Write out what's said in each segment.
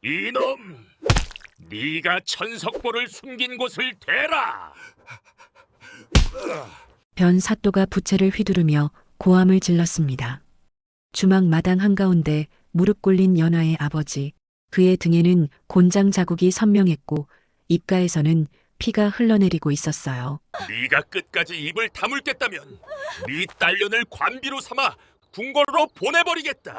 이놈! 네가 천석보를 숨긴 곳을 대라! 변 사또가 부채를 휘두르며 고함을 질렀습니다. 주막 마당 한가운데 무릎 꿇린 연화의 아버지, 그의 등에는 곤장 자국이 선명했고 입가에서는 피가 흘러내리고 있었어요. 네가 끝까지 입을 다물겠다면 네 딸년을 관비로 삼아 궁궐로 보내버리겠다.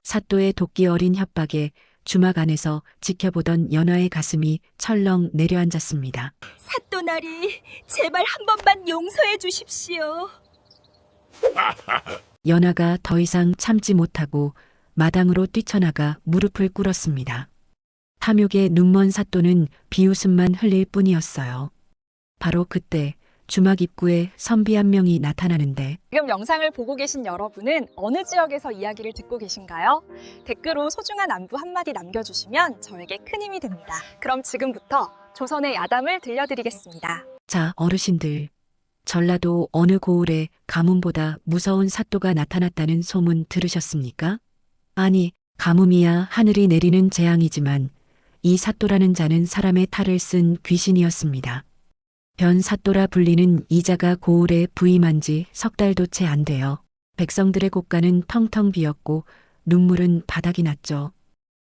사또의 도끼 어린 협박에 주막 안에서 지켜보던 연화의 가슴이 철렁 내려앉았습니다. 사또나리, 제발 한 번만 용서해 주십시오. 연화가 더 이상 참지 못하고 마당으로 뛰쳐나가 무릎을 꿇었습니다. 탐욕에 눈먼 사또는 비웃음만 흘릴 뿐이었어요. 바로 그때 주막 입구에 선비 한 명이 나타나는데 지금 영상을 보고 계신 여러분은 어느 지역에서 이야기를 듣고 계신가요? 댓글로 소중한 안부 한마디 남겨주시면 저에게 큰 힘이 됩니다. 그럼 지금부터 조선의 야담을 들려드리겠습니다. 자, 어르신들. 전라도 어느 고을에 가뭄보다 무서운 사또가 나타났다는 소문 들으셨습니까? 아니, 가뭄이야 하늘이 내리는 재앙이지만 이 사또라는 자는 사람의 탈을 쓴 귀신이었습니다. 변 사또라 불리는 이 자가 고을에 부임한 지 석 달도 채 안 돼요. 백성들의 곳간은 텅텅 비었고 눈물은 바닥이 났죠.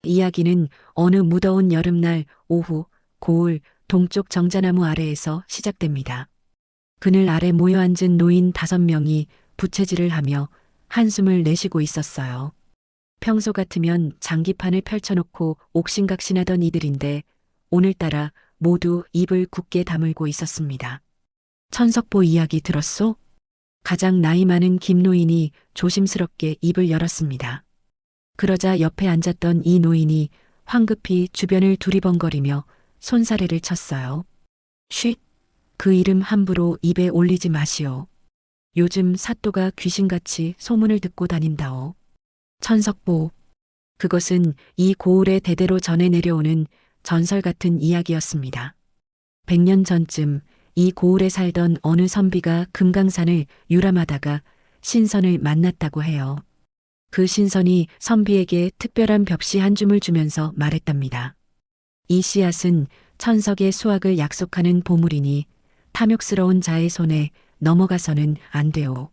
이야기는 어느 무더운 여름날 오후 고을 동쪽 정자나무 아래에서 시작됩니다. 그늘 아래 모여 앉은 노인 5명이 부채질을 하며 한숨을 내쉬고 있었어요. 평소 같으면 장기판을 펼쳐놓고 옥신각신하던 이들인데 오늘따라 모두 입을 굳게 다물고 있었습니다. 천석보 이야기 들었소? 가장 나이 많은 김노인이 조심스럽게 입을 열었습니다. 그러자 옆에 앉았던 이 노인이 황급히 주변을 두리번거리며 손사래를 쳤어요. 쉿! 그 이름 함부로 입에 올리지 마시오. 요즘 사또가 귀신같이 소문을 듣고 다닌다오. 천석보. 그것은 이 고을에 대대로 전해 내려오는 전설 같은 이야기였습니다. 100년 전쯤 이 고을에 살던 어느 선비가 금강산을 유람하다가 신선을 만났다고 해요. 그 신선이 선비에게 특별한 벽시 한 줌을 주면서 말했답니다. 이 씨앗은 천석의 수확을 약속하는 보물이니 탐욕스러운 자의 손에 넘어가서는 안 돼오.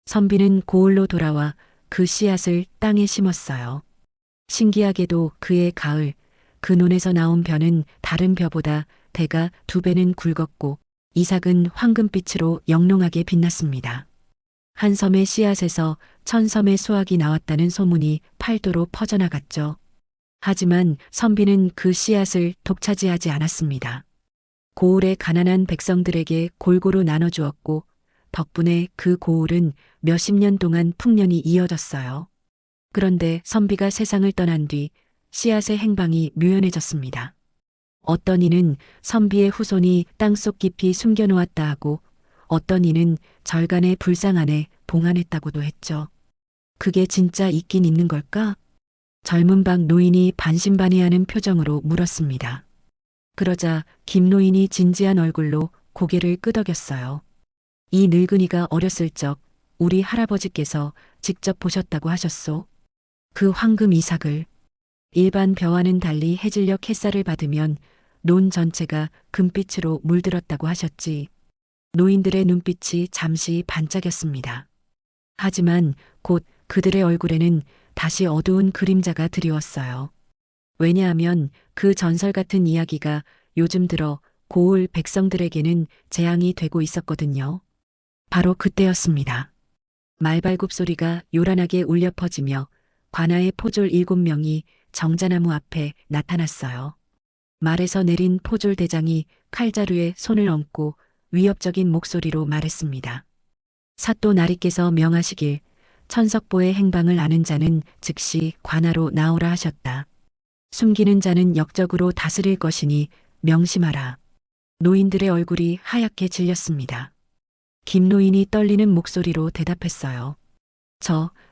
선비는 고을로 돌아와 그 씨앗을 땅에 심었어요. 신기하게도 그의 가을, 그 논에서 나온 벼는 다른 벼보다 대가 2배는 굵었고 이삭은 황금빛으로 영롱하게 빛났습니다. 한 섬의 씨앗에서 1000섬의 수확이 나왔다는 소문이 팔도로 퍼져나갔죠. 하지만 선비는 그 씨앗을 독차지하지 않았습니다. 고을의 가난한 백성들에게 골고루 나눠주었고 덕분에 그 고을은 몇십 년 동안 풍년이 이어졌어요. 그런데 선비가 세상을 떠난 뒤 씨앗의 행방이 묘연해졌습니다. 어떤 이는 선비의 후손이 땅속 깊이 숨겨놓았다 하고 어떤 이는 절간의 불상 안에 봉안했다고도 했죠. 그게 진짜 있긴 있는 걸까? 젊은 박 노인이 반신반의하는 표정으로 물었습니다. 그러자 김 노인이 진지한 얼굴로 고개를 끄덕였어요. 이 늙은이가 어렸을 적 우리 할아버지께서 직접 보셨다고 하셨소. 그 황금 이삭을. 일반 벼와는 달리 해질녘 햇살을 받으면 논 전체가 금빛으로 물들었다고 하셨지. 노인들의 눈빛이 잠시 반짝였습니다. 하지만 곧 그들의 얼굴에는 다시 어두운 그림자가 드리웠어요. 왜냐하면 그 전설 같은 이야기가 요즘 들어 고을 백성들에게는 재앙이 되고 있었거든요. 바로 그때였습니다. 말발굽 소리가 요란하게 울려 퍼지며 관아의 포졸 7명이 정자나무 앞에 나타났어요. 말에서 내린 포졸 대장이 칼자루에 손을 얹고 위협적인 목소리로 말했습니다. 사또 나리께서 명하시길 천석보의 행방을 아는 자는 즉시 관아로 나오라 하셨다. 숨기는 자는 역적으로 다스릴 것이니 명심하라. 노인들의 얼굴이 하얗게 질렸습니다. 김 노인이 떨리는 목소리로 대답했어요.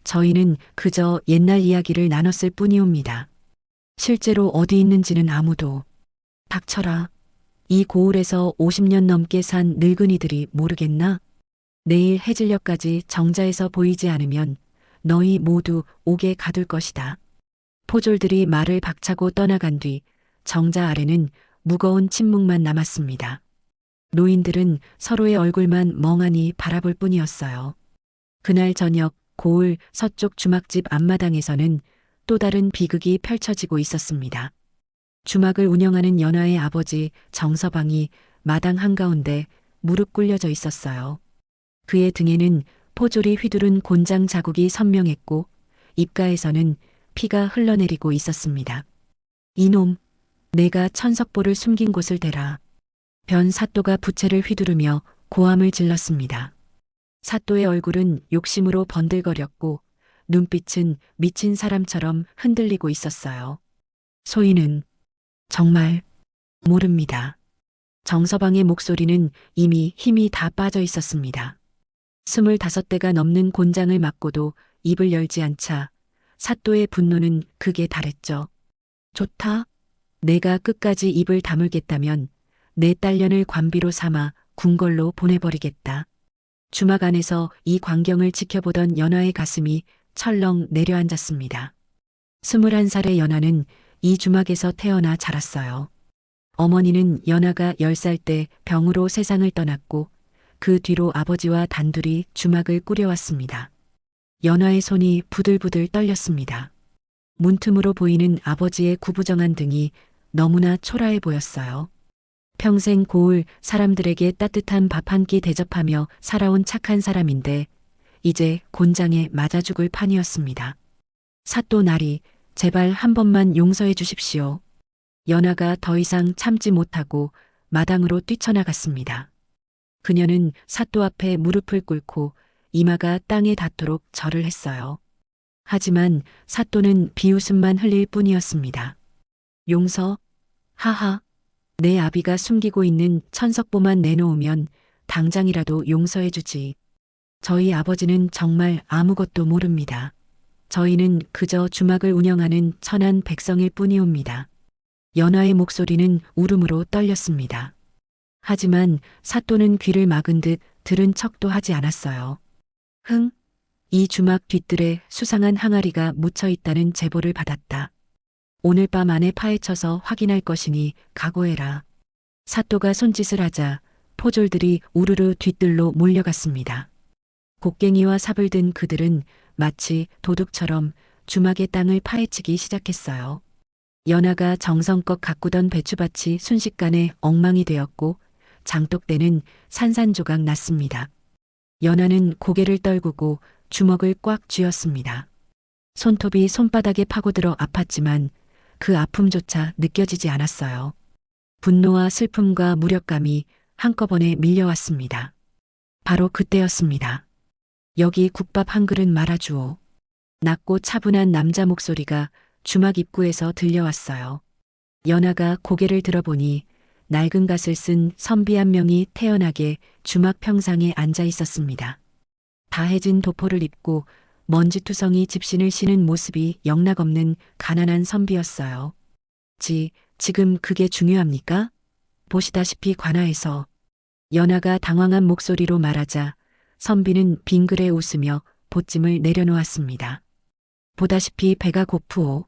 저희는 그저 옛날 이야기를 나눴을 뿐이옵니다. 실제로 어디 있는지는 아무도. 닥쳐라. 이 고을에서 50년 넘게 산 늙은이들이 모르겠나? 내일 해질녘까지 정자에서 보이지 않으면 너희 모두 옥에 가둘 것이다. 포졸들이 말을 박차고 떠나간 뒤 정자 아래는 무거운 침묵만 남았습니다. 노인들은 서로의 얼굴만 멍하니 바라볼 뿐이었어요. 그날 저녁 고을 서쪽 주막집 앞마당에서는 또 다른 비극이 펼쳐지고 있었습니다. 주막을 운영하는 연화의 아버지 정서방이 마당 한가운데 무릎 꿇려져 있었어요. 그의 등에는 포졸이 휘두른 곤장 자국이 선명했고 입가에서는 피가 흘러내리고 있었습니다. 이놈, 내가 천석보를 숨긴 곳을 대라. 변 사또가 부채를 휘두르며 고함을 질렀습니다. 사또의 얼굴은 욕심으로 번들거렸고 눈빛은 미친 사람처럼 흔들리고 있었어요. 소인은 정말 모릅니다. 정서방의 목소리는 이미 힘이 다 빠져 있었습니다. 25대가 넘는 곤장을 맞고도 입을 열지 않자 사또의 분노는 극에 달했죠. 좋다. 내가 끝까지 입을 다물겠다면 내 딸년을 관비로 삼아 궁궐로 보내버리겠다. 주막 안에서 이 광경을 지켜보던 연화의 가슴이 철렁 내려앉았습니다. 21살의 연화는 이 주막에서 태어나 자랐어요. 어머니는 연화가 10살 때 병으로 세상을 떠났고 그 뒤로 아버지와 단둘이 주막을 꾸려왔습니다. 연화의 손이 부들부들 떨렸습니다. 문틈으로 보이는 아버지의 구부정한 등이 너무나 초라해 보였어요. 평생 고을 사람들에게 따뜻한 밥 한 끼 대접하며 살아온 착한 사람인데 이제 곤장에 맞아 죽을 판이었습니다. 사또 나리, 제발 한 번만 용서해 주십시오. 연화가 더 이상 참지 못하고 마당으로 뛰쳐나갔습니다. 그녀는 사또 앞에 무릎을 꿇고 이마가 땅에 닿도록 절을 했어요. 하지만 사또는 비웃음만 흘릴 뿐이었습니다. 용서? 하하. 내 아비가 숨기고 있는 천석보만 내놓으면 당장이라도 용서해 주지. 저희 아버지는 정말 아무것도 모릅니다. 저희는 그저 주막을 운영하는 천한 백성일 뿐이옵니다. 연화의 목소리는 울음으로 떨렸습니다. 하지만 사또는 귀를 막은 듯 들은 척도 하지 않았어요. 흥, 이 주막 뒷뜰에 수상한 항아리가 묻혀 있다는 제보를 받았다. 오늘 밤 안에 파헤쳐서 확인할 것이니 각오해라. 사또가 손짓을 하자 포졸들이 우르르 뒷뜰로 몰려갔습니다. 곡괭이와 삽을 든 그들은 마치 도둑처럼 주막의 땅을 파헤치기 시작했어요. 연화가 정성껏 가꾸던 배추밭이 순식간에 엉망이 되었고 장독대는 산산조각 났습니다. 연화는 고개를 떨구고 주먹을 꽉 쥐었습니다. 손톱이 손바닥에 파고들어 아팠지만 그 아픔조차 느껴지지 않았어요. 분노와 슬픔과 무력감이 한꺼번에 밀려왔습니다. 바로 그때였습니다. 여기 국밥 한 그릇 말아주오. 낮고 차분한 남자 목소리가 주막 입구에서 들려왔어요. 연화가 고개를 들어보니 낡은 갓을 쓴 선비 한 명이 태연하게 주막 평상에 앉아 있었습니다. 다해진 도포를 입고 먼지투성이 집신을 신은 모습이 영락없는 가난한 선비였어요. 지금 그게 중요합니까? 보시다시피 관아에서. 연화가 당황한 목소리로 말하자 선비는 빙그레 웃으며 보찜을 내려놓았습니다. 보다시피 배가 고프오.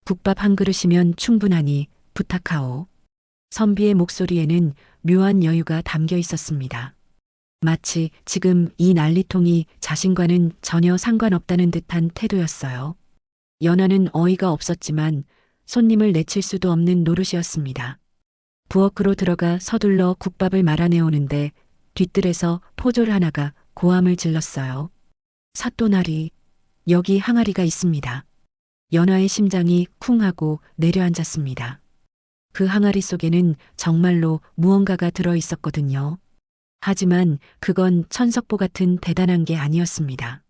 국밥 한 그릇이면 충분하니 부탁하오. 선비의 목소리에는 묘한 여유가 담겨 있었습니다. 마치 지금 이 난리통이 자신과는 전혀 상관없다는 듯한 태도였어요. 연화는 어이가 없었지만 손님을 내칠 수도 없는 노릇이었습니다. 부엌으로 들어가 서둘러 국밥을 말아내오는데 뒷뜰에서 포졸 하나가 고함을 질렀어요. 사또나리, 여기 항아리가 있습니다. 연화의 심장이 쿵 하고 내려앉았습니다. 그 항아리 속에는 정말로 무언가가 들어 있었거든요. 하지만 그건 천석보 같은 대단한 게 아니었습니다.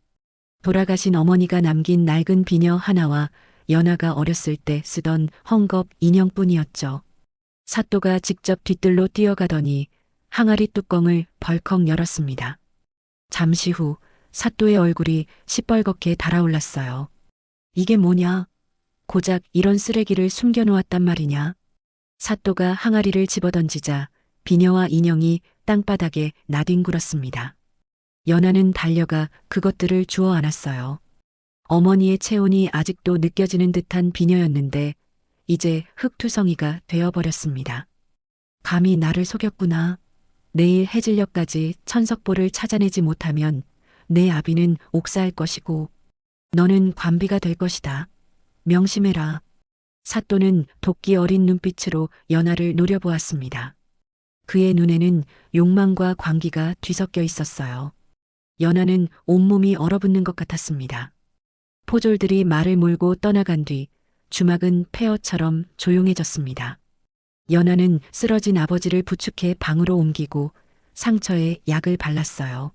돌아가신 어머니가 남긴 낡은 비녀 하나와 연화가 어렸을 때 쓰던 헝겊 인형뿐이었죠. 사또가 직접 뒷뜰로 뛰어가더니 항아리 뚜껑을 벌컥 열었습니다. 잠시 후 사또의 얼굴이 시뻘겋게 달아올랐어요. 이게 뭐냐? 고작 이런 쓰레기를 숨겨놓았단 말이냐? 사또가 항아리를 집어던지자 비녀와 인형이 땅바닥에 나뒹굴었습니다. 연화는 달려가 그것들을 주워 안았어요. 어머니의 체온이 아직도 느껴지는 듯한 비녀였는데 이제 흙투성이가 되어버렸습니다. 감히 나를 속였구나. 내일 해질녘까지 천석보를 찾아내지 못하면 내 아비는 옥사할 것이고 너는 관비가 될 것이다. 명심해라. 사또는 도끼 어린 눈빛으로 연하를 노려보았습니다. 그의 눈에는 욕망과 광기가 뒤섞여 있었어요. 연하는 온몸이 얼어붙는 것 같았습니다. 포졸들이 말을 몰고 떠나간 뒤 주막은 폐허처럼 조용해졌습니다. 연하는 쓰러진 아버지를 부축해 방으로 옮기고 상처에 약을 발랐어요.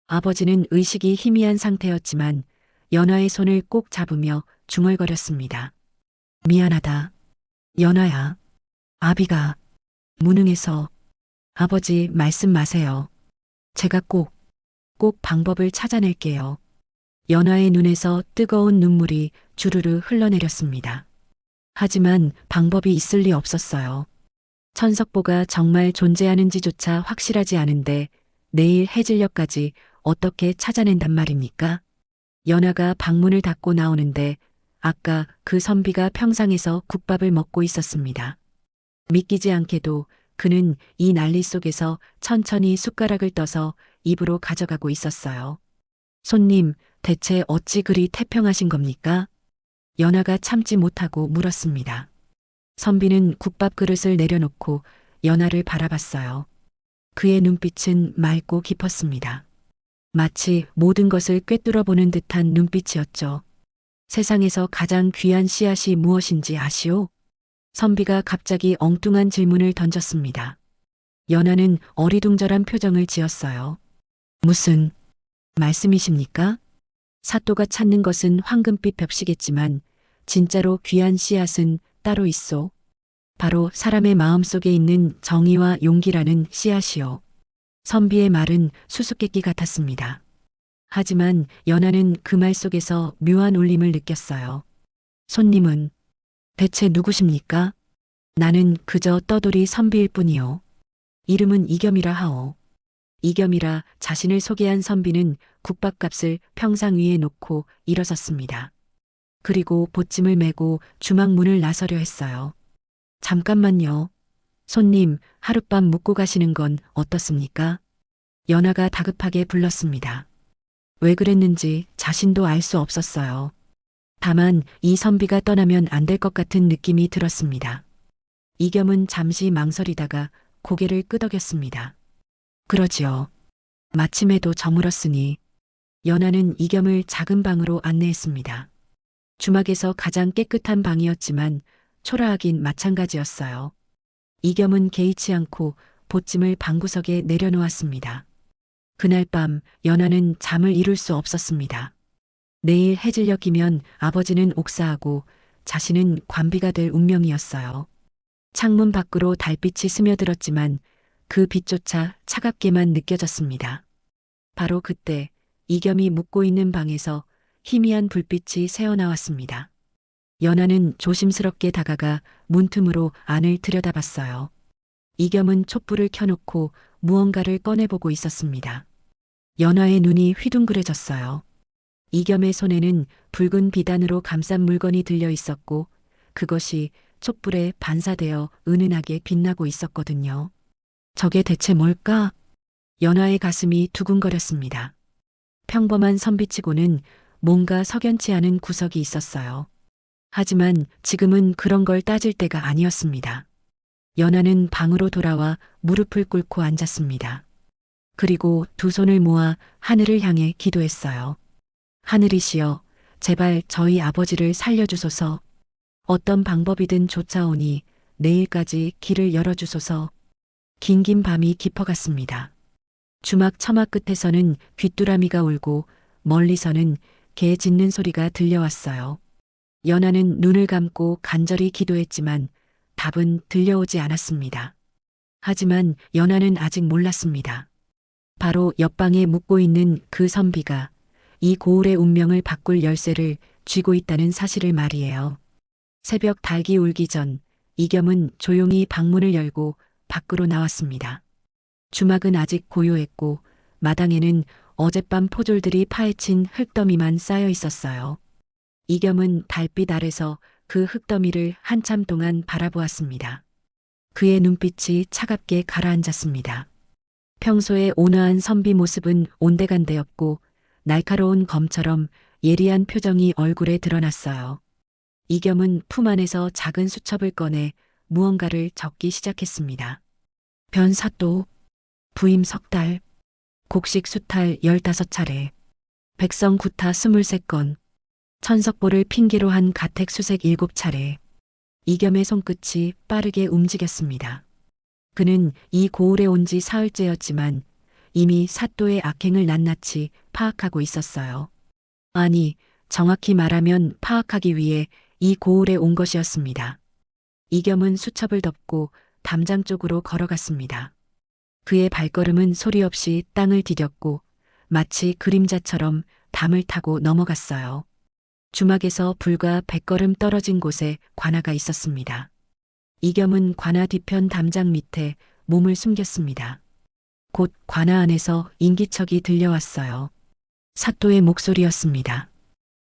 아버지는 의식이 희미한 상태였지만 연하의 손을 꼭 잡으며 중얼거렸습니다. 미안하다. 연하야. 아비가 무능해서. 아버지 말씀 마세요. 제가 꼭 방법을 찾아낼게요. 연하의 눈에서 뜨거운 눈물이 주르르 흘러내렸습니다. 하지만 방법이 있을 리 없었어요. 천석보가 정말 존재하는지조차 확실하지 않은데 내일 해질녘까지 어떻게 찾아낸단 말입니까? 연하가 방문을 닫고 나오는데 아까 그 선비가 평상에서 국밥을 먹고 있었습니다. 믿기지 않게도 그는 이 난리 속에서 천천히 숟가락을 떠서 입으로 가져가고 있었어요. 손님, 대체 어찌 그리 태평하신 겁니까? 연하가 참지 못하고 물었습니다. 선비는 국밥 그릇을 내려놓고 연하를 바라봤어요. 그의 눈빛은 맑고 깊었습니다. 마치 모든 것을 꿰뚫어 보는 듯한 눈빛이었죠. 세상에서 가장 귀한 씨앗이 무엇인지 아시오? 선비가 갑자기 엉뚱한 질문을 던졌습니다. 연하는 어리둥절한 표정을 지었어요. 무슨 말씀이십니까? 사또가 찾는 것은 황금빛 벽시겠지만 진짜로 귀한 씨앗은 따로 있소. 바로 사람의 마음속에 있는 정의와 용기라는 씨앗이요. 선비의 말은 수수께끼 같았습니다. 하지만 연하는 그 말 속에서 묘한 울림을 느꼈어요. 손님은 대체 누구십니까? 나는 그저 떠돌이 선비일 뿐이요. 이름은 이겸이라 하오. 이겸이라 자신을 소개한 선비는 국밥값을 평상 위에 놓고 일어섰습니다. 그리고 보찜을 메고 주막 문을 나서려 했어요. 잠깐만요. 손님, 하룻밤 묵고 가시는 건 어떻습니까? 연하가 다급하게 불렀습니다. 왜 그랬는지 자신도 알 수 없었어요. 다만 이 선비가 떠나면 안 될 것 같은 느낌이 들었습니다. 이겸은 잠시 망설이다가 고개를 끄덕였습니다. 그러지요. 마침에도 저물었으니. 연하는 이겸을 작은 방으로 안내했습니다. 주막에서 가장 깨끗한 방이었지만 초라하긴 마찬가지였어요. 이겸은 개의치 않고 보찜을 방구석에 내려놓았습니다. 그날 밤 연하는 잠을 이룰 수 없었습니다. 내일 해질녘이면 아버지는 옥사하고 자신은 관비가 될 운명이었어요. 창문 밖으로 달빛이 스며들었지만 그 빛조차 차갑게만 느껴졌습니다. 바로 그때 이겸이 묵고 있는 방에서 희미한 불빛이 새어나왔습니다. 연하는 조심스럽게 다가가 문틈으로 안을 들여다봤어요. 이겸은 촛불을 켜놓고 무언가를 꺼내보고 있었습니다. 연하의 눈이 휘둥그레졌어요. 이겸의 손에는 붉은 비단으로 감싼 물건이 들려 있었고 그것이 촛불에 반사되어 은은하게 빛나고 있었거든요. 저게 대체 뭘까? 연하의 가슴이 두근거렸습니다. 평범한 선비치고는 뭔가 석연치 않은 구석이 있었어요. 하지만 지금은 그런 걸 따질 때가 아니었습니다. 연하는 방으로 돌아와 무릎을 꿇고 앉았습니다. 그리고 두 손을 모아 하늘을 향해 기도했어요. 하늘이시여, 제발 저희 아버지를 살려주소서. 어떤 방법이든 쫓아오니 내일까지 길을 열어주소서. 긴긴 밤이 깊어갔습니다. 주막 처막 끝에서는 귀뚜라미가 울고 멀리서는 개 짖는 소리가 들려왔어요. 연하는 눈을 감고 간절히 기도했지만 답은 들려오지 않았습니다. 하지만 연하는 아직 몰랐습니다. 바로 옆방에 묵고 있는 그 선비가 이 고을의 운명을 바꿀 열쇠를 쥐고 있다는 사실을 말이에요. 새벽 닭이 울기 전 이겸은 조용히 방문을 열고 밖으로 나왔습니다. 주막은 아직 고요했고 마당에는 어젯밤 포졸들이 파헤친 흙더미만 쌓여 있었어요. 이겸은 달빛 아래서 그 흙더미를 한참 동안 바라보았습니다. 그의 눈빛이 차갑게 가라앉았습니다. 평소의 온화한 선비 모습은 온데간데였고 날카로운 검처럼 예리한 표정이 얼굴에 드러났어요. 이겸은 품 안에서 작은 수첩을 꺼내 무언가를 적기 시작했습니다. 변사또, 부임 석달, 곡식 수탈 15차례, 백성 구타 23건, 천석보를 핑계로 한 가택 수색 7차례. 이겸의 손끝이 빠르게 움직였습니다. 그는 이 고을에 온 지 사흘째였지만 이미 사또의 악행을 낱낱이 파악하고 있었어요. 아니, 정확히 말하면 파악하기 위해 이 고을에 온 것이었습니다. 이겸은 수첩을 덮고 담장 쪽으로 걸어갔습니다. 그의 발걸음은 소리 없이 땅을 디뎠고 마치 그림자처럼 담을 타고 넘어갔어요. 주막에서 불과 100걸음 떨어진 곳에 관아가 있었습니다. 이겸은 관아 뒤편 담장 밑에 몸을 숨겼습니다. 곧 관아 안에서 인기척이 들려왔어요. 사또의 목소리였습니다.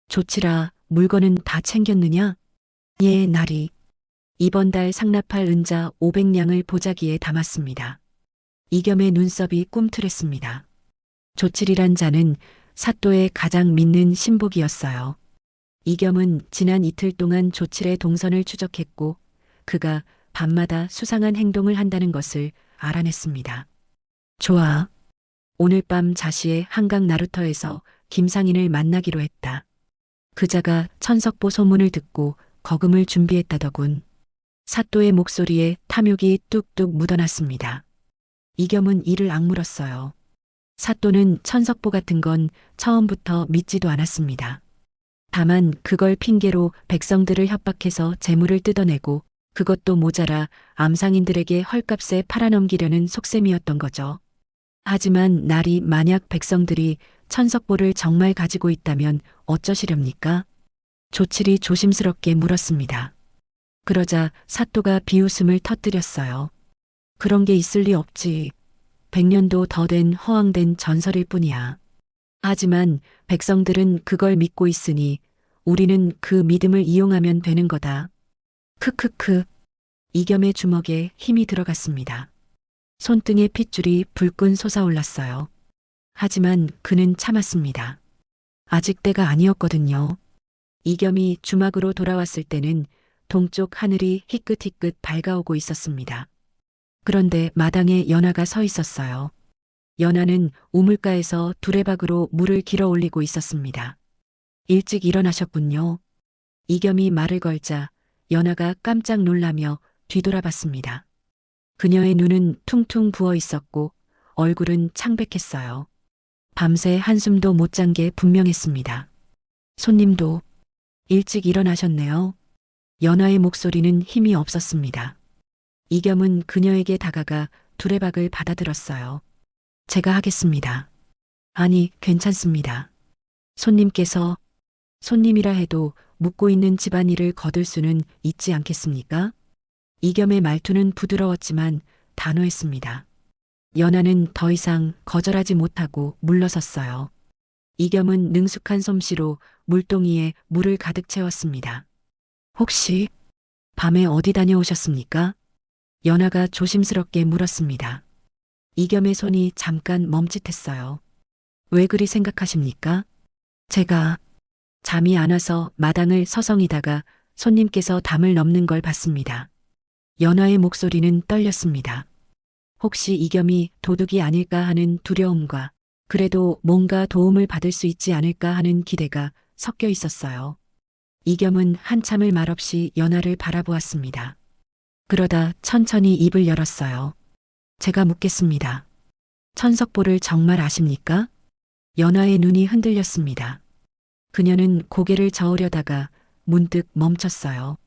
조치라, 물건은 다 챙겼느냐? 예, 나리. 이번 달 상납할 은자 500냥을 보자기에 담았습니다. 이겸의 눈썹이 꿈틀했습니다. 조칠이란 자는 사또의 가장 믿는 신복이었어요. 이겸은 지난 이틀 동안 조칠의 동선을 추적했고 그가 밤마다 수상한 행동을 한다는 것을 알아냈습니다. 좋아. 오늘 밤 자시의 한강 나루터에서 김상인을 만나기로 했다. 그자가 천석보 소문을 듣고 거금을 준비했다더군. 사또의 목소리에 탐욕이 뚝뚝 묻어났습니다. 이겸은 이를 악물었어요. 사또는 천석보 같은 건 처음부터 믿지도 않았습니다. 다만 그걸 핑계로 백성들을 협박해서 재물을 뜯어내고 그것도 모자라 암상인들에게 헐값에 팔아넘기려는 속셈이었던 거죠. 하지만 날이 만약 백성들이 천석보를 정말 가지고 있다면 어쩌시렵니까? 조칠이 조심스럽게 물었습니다. 그러자 사또가 비웃음을 터뜨렸어요. 그런 게 있을 리 없지. 100년도 더 된 허황된 전설일 뿐이야. 하지만 백성들은 그걸 믿고 있으니 우리는 그 믿음을 이용하면 되는 거다. 크크크. 이겸의 주먹에 힘이 들어갔습니다. 손등의 핏줄이 불끈 솟아올랐어요. 하지만 그는 참았습니다. 아직 때가 아니었거든요. 이겸이 주막으로 돌아왔을 때는 동쪽 하늘이 희끗희끗 밝아오고 있었습니다. 그런데 마당에 연하가 서 있었어요. 연하는 우물가에서 두레박으로 물을 길어 올리고 있었습니다. 일찍 일어나셨군요. 이겸이 말을 걸자 연하가 깜짝 놀라며 뒤돌아봤습니다. 그녀의 눈은 퉁퉁 부어 있었고 얼굴은 창백했어요. 밤새 한숨도 못 잔 게 분명했습니다. 손님도 일찍 일어나셨네요. 연하의 목소리는 힘이 없었습니다. 이겸은 그녀에게 다가가 두레박을 받아들었어요. 제가 하겠습니다. 아니, 괜찮습니다. 손님께서 손님이라 해도 묵고 있는 집안일을 거둘 수는 있지 않겠습니까? 이겸의 말투는 부드러웠지만 단호했습니다. 연하는 더 이상 거절하지 못하고 물러섰어요. 이겸은 능숙한 솜씨로 물동이에 물을 가득 채웠습니다. 혹시 밤에 어디 다녀오셨습니까? 연하가 조심스럽게 물었습니다. 이겸의 손이 잠깐 멈칫했어요. 왜 그리 생각하십니까? 제가 잠이 안 와서 마당을 서성이다가 손님께서 담을 넘는 걸 봤습니다. 연하의 목소리는 떨렸습니다. 혹시 이겸이 도둑이 아닐까 하는 두려움과 그래도 뭔가 도움을 받을 수 있지 않을까 하는 기대가 섞여 있었어요. 이겸은 한참을 말없이 연하를 바라보았습니다. 그러다 천천히 입을 열었어요. 제가 묻겠습니다. 천석보를 정말 아십니까? 연하의 눈이 흔들렸습니다. 그녀는 고개를 저으려다가 문득 멈췄어요.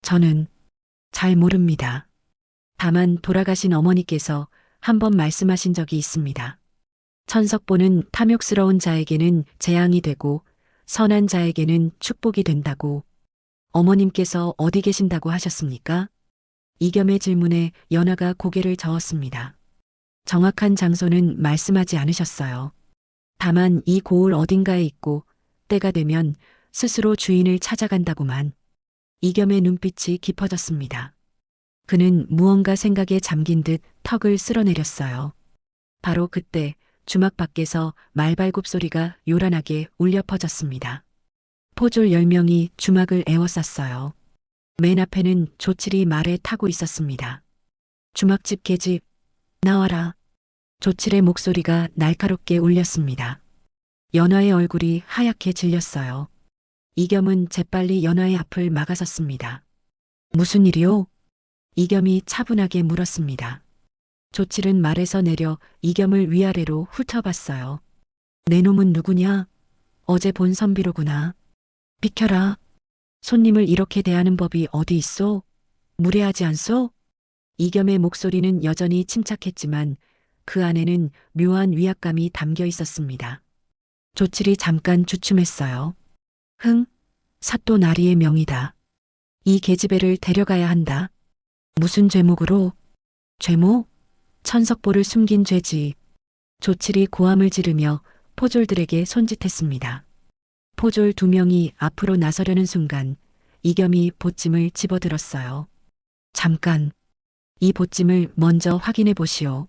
저는 잘 모릅니다. 다만 돌아가신 어머니께서 한 번 말씀하신 적이 있습니다. 천석보는 탐욕스러운 자에게는 재앙이 되고 선한 자에게는 축복이 된다고. 어머님께서 어디 계신다고 하셨습니까? 이겸의 질문에 연하가 고개를 저었습니다. 정확한 장소는 말씀하지 않으셨어요. 다만 이 고을 어딘가에 있고 때가 되면 스스로 주인을 찾아간다고만. 이겸의 눈빛이 깊어졌습니다. 그는 무언가 생각에 잠긴 듯 턱을 쓸어내렸어요. 바로 그때 주막 밖에서 말발굽 소리가 요란하게 울려 퍼졌습니다. 포졸 10명이 주막을 에워쌌어요. 맨 앞에는 조칠이 말에 타고 있었습니다. 주막집 계집, 나와라. 조칠의 목소리가 날카롭게 울렸습니다. 연화의 얼굴이 하얗게 질렸어요. 이겸은 재빨리 연화의 앞을 막아섰습니다. 무슨 일이오? 이겸이 차분하게 물었습니다. 조칠은 말에서 내려 이겸을 위아래로 훑어봤어요. 내 놈은 누구냐? 어제 본 선비로구나. 비켜라. 손님을 이렇게 대하는 법이 어디 있소? 무례하지 않소? 이겸의 목소리는 여전히 침착했지만 그 안에는 묘한 위압감이 담겨 있었습니다. 조칠이 잠깐 주춤했어요. 흥, 사또 나리의 명이다. 이 계집애를 데려가야 한다. 무슨 죄목으로? 죄목? 천석보를 숨긴 죄지. 조칠이 고함을 지르며 포졸들에게 손짓했습니다. 포졸 2명이 앞으로 나서려는 순간 이겸이 보찜을 집어들었어요. 잠깐, 이 보찜을 먼저 확인해 보시오.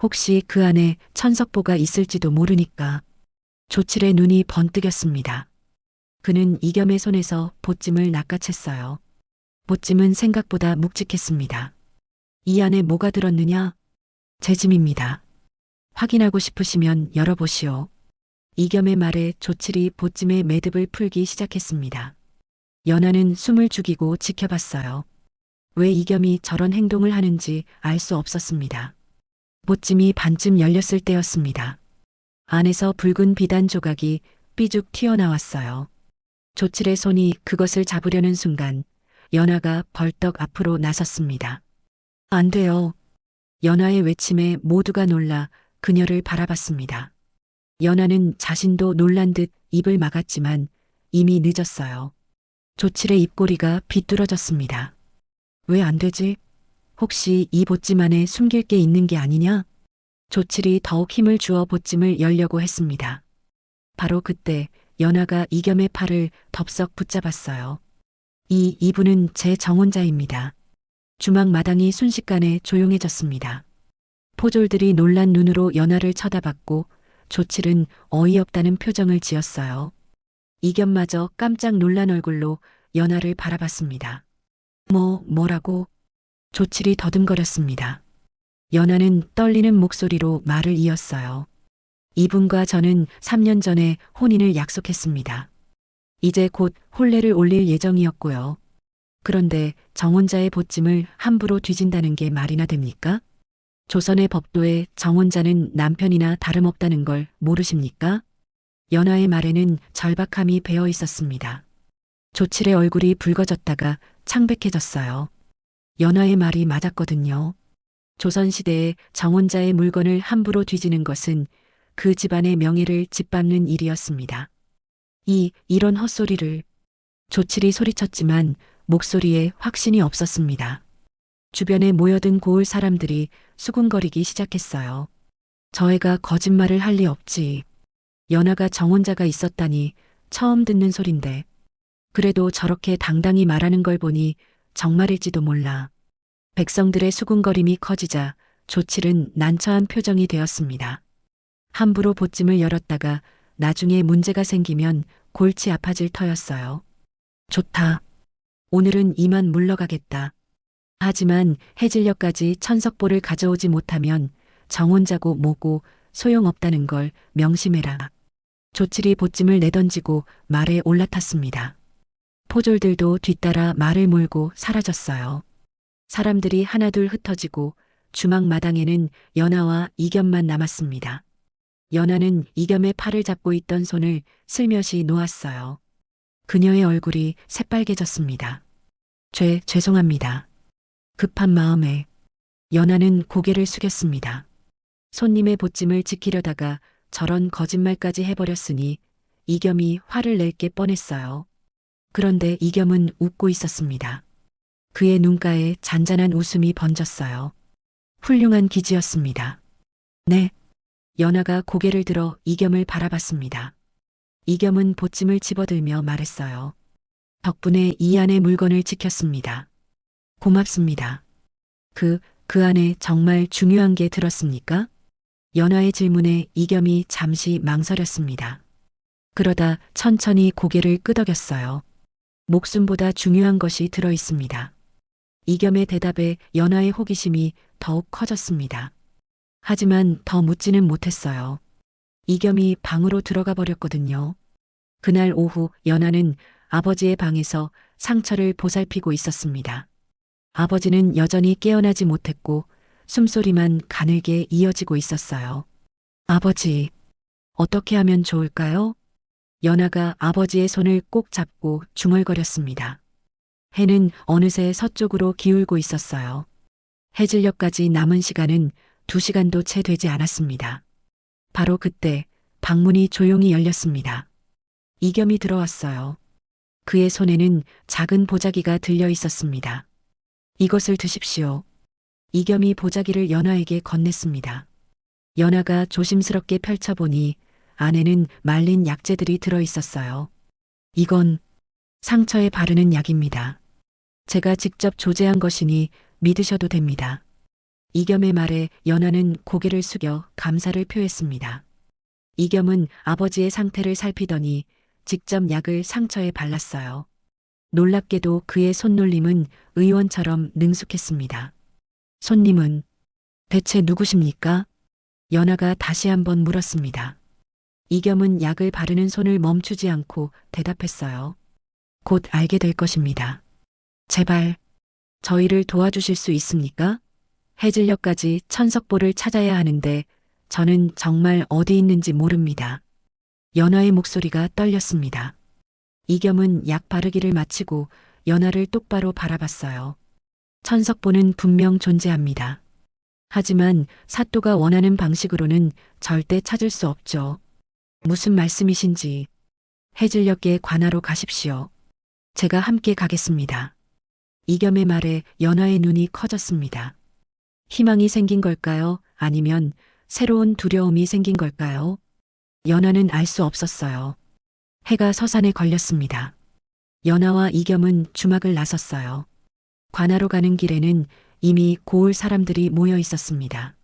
혹시 그 안에 천석보가 있을지도 모르니까. 조칠의 눈이 번뜩였습니다. 그는 이겸의 손에서 보찜을 낚아챘어요. 보찜은 생각보다 묵직했습니다. 이 안에 뭐가 들었느냐? 제 짐입니다. 확인하고 싶으시면 열어보시오. 이겸의 말에 조칠이 보찜의 매듭을 풀기 시작했습니다. 연하는 숨을 죽이고 지켜봤어요. 왜 이겸이 저런 행동을 하는지 알 수 없었습니다. 보찜이 반쯤 열렸을 때였습니다. 안에서 붉은 비단 조각이 삐죽 튀어나왔어요. 조칠의 손이 그것을 잡으려는 순간 연하가 벌떡 앞으로 나섰습니다. 안 돼요. 연하의 외침에 모두가 놀라 그녀를 바라봤습니다. 연하는 자신도 놀란 듯 입을 막았지만 이미 늦었어요. 조칠의 입꼬리가 비뚤어졌습니다. 왜 안 되지? 혹시 이 보찜 안에 숨길 게 있는 게 아니냐? 조칠이 더욱 힘을 주어 보찜을 열려고 했습니다. 바로 그때 연하가 이겸의 팔을 덥석 붙잡았어요. 이분은 제 정혼자입니다. 주막 마당이 순식간에 조용해졌습니다. 포졸들이 놀란 눈으로 연하를 쳐다봤고 조칠은 어이없다는 표정을 지었어요. 이겸마저 깜짝 놀란 얼굴로 연하를 바라봤습니다. 뭐라고? 조칠이 더듬거렸습니다. 연하는 떨리는 목소리로 말을 이었어요. 이분과 저는 3년 전에 혼인을 약속했습니다. 이제 곧 혼례를 올릴 예정이었고요. 그런데 정혼자의 보찜을 함부로 뒤진다는 게 말이나 됩니까? 조선의 법도에 정혼자는 남편이나 다름없다는 걸 모르십니까? 연하의 말에는 절박함이 배어 있었습니다. 조칠의 얼굴이 붉어졌다가 창백해졌어요. 연하의 말이 맞았거든요. 조선시대에 정혼자의 물건을 함부로 뒤지는 것은 그 집안의 명예를 짓밟는 일이었습니다. 이런 헛소리를. 조칠이 소리쳤지만 목소리에 확신이 없었습니다. 주변에 모여든 고을 사람들이 수군거리기 시작했어요. 저 애가 거짓말을 할 리 없지. 연하가 정혼자가 있었다니 처음 듣는 소린데. 그래도 저렇게 당당히 말하는 걸 보니 정말일지도 몰라. 백성들의 수군거림이 커지자 조칠은 난처한 표정이 되었습니다. 함부로 보찜을 열었다가 나중에 문제가 생기면 골치 아파질 터였어요. 좋다. 오늘은 이만 물러가겠다. 하지만 해질녘까지 천석보를 가져오지 못하면 정혼자고 뭐고 소용없다는 걸 명심해라. 조칠이 보찜을 내던지고 말에 올라탔습니다. 포졸들도 뒤따라 말을 몰고 사라졌어요. 사람들이 하나둘 흩어지고 주막 마당에는 연하와 이겸만 남았습니다. 연하는 이겸의 팔을 잡고 있던 손을 슬며시 놓았어요. 그녀의 얼굴이 새빨개졌습니다. 죄송합니다. 급한 마음에. 연하는 고개를 숙였습니다. 손님의 보찜을 지키려다가 저런 거짓말까지 해버렸으니 이겸이 화를 낼 게 뻔했어요. 그런데 이겸은 웃고 있었습니다. 그의 눈가에 잔잔한 웃음이 번졌어요. 훌륭한 기지였습니다. 네. 연하가 고개를 들어 이겸을 바라봤습니다. 이겸은 보찜을 집어들며 말했어요. 덕분에 이 안의 물건을 지켰습니다. 고맙습니다. 그 안에 정말 중요한 게 들었습니까? 연하의 질문에 이겸이 잠시 망설였습니다. 그러다 천천히 고개를 끄덕였어요. 목숨보다 중요한 것이 들어 있습니다. 이겸의 대답에 연하의 호기심이 더욱 커졌습니다. 하지만 더 묻지는 못했어요. 이겸이 방으로 들어가 버렸거든요. 그날 오후 연하는 아버지의 방에서 상처를 보살피고 있었습니다. 아버지는 여전히 깨어나지 못했고 숨소리만 가늘게 이어지고 있었어요. 아버지, 어떻게 하면 좋을까요? 연하가 아버지의 손을 꼭 잡고 중얼거렸습니다. 해는 어느새 서쪽으로 기울고 있었어요. 해질녘까지 남은 시간은 2시간도 채 되지 않았습니다. 바로 그때 방문이 조용히 열렸습니다. 이겸이 들어왔어요. 그의 손에는 작은 보자기가 들려 있었습니다. 이것을 드십시오. 이겸이 보자기를 연하에게 건넸습니다. 연하가 조심스럽게 펼쳐보니 안에는 말린 약재들이 들어 있었어요. 이건 상처에 바르는 약입니다. 제가 직접 조제한 것이니 믿으셔도 됩니다. 이겸의 말에 연하는 고개를 숙여 감사를 표했습니다. 이겸은 아버지의 상태를 살피더니 직접 약을 상처에 발랐어요. 놀랍게도 그의 손놀림은 의원처럼 능숙했습니다. 손님은 대체 누구십니까? 연하가 다시 한번 물었습니다. 이겸은 약을 바르는 손을 멈추지 않고 대답했어요. 곧 알게 될 것입니다. 제발 저희를 도와주실 수 있습니까? 해질녘까지 천석보를 찾아야 하는데 저는 정말 어디 있는지 모릅니다. 연하의 목소리가 떨렸습니다. 이겸은 약 바르기를 마치고 연하를 똑바로 바라봤어요. 천석보는 분명 존재합니다. 하지만 사또가 원하는 방식으로는 절대 찾을 수 없죠. 무슨 말씀이신지 해질녘에 관하로 가십시오. 제가 함께 가겠습니다. 이겸의 말에 연하의 눈이 커졌습니다. 희망이 생긴 걸까요? 아니면 새로운 두려움이 생긴 걸까요? 연하는 알 수 없었어요. 해가 서산에 걸렸습니다. 연하와 이겸은 주막을 나섰어요. 관하로 가는 길에는 이미 고을 사람들이 모여 있었습니다.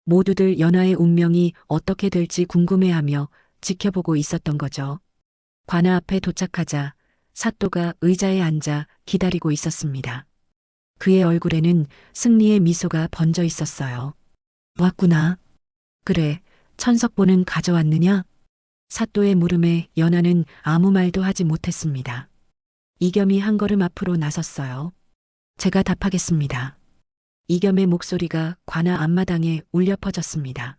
모두들 연하의 운명이 어떻게 될지 궁금해하며 지켜보고 있었던 거죠. 관아 앞에 도착하자 사또가 의자에 앉아 기다리고 있었습니다. 그의 얼굴에는 승리의 미소가 번져 있었어요. 왔구나. 그래, 천석보는 가져왔느냐? 사또의 물음에 연하는 아무 말도 하지 못했습니다. 이겸이 한 걸음 앞으로 나섰어요. 제가 답하겠습니다. 이겸의 목소리가 관아 앞마당에 울려 퍼졌습니다.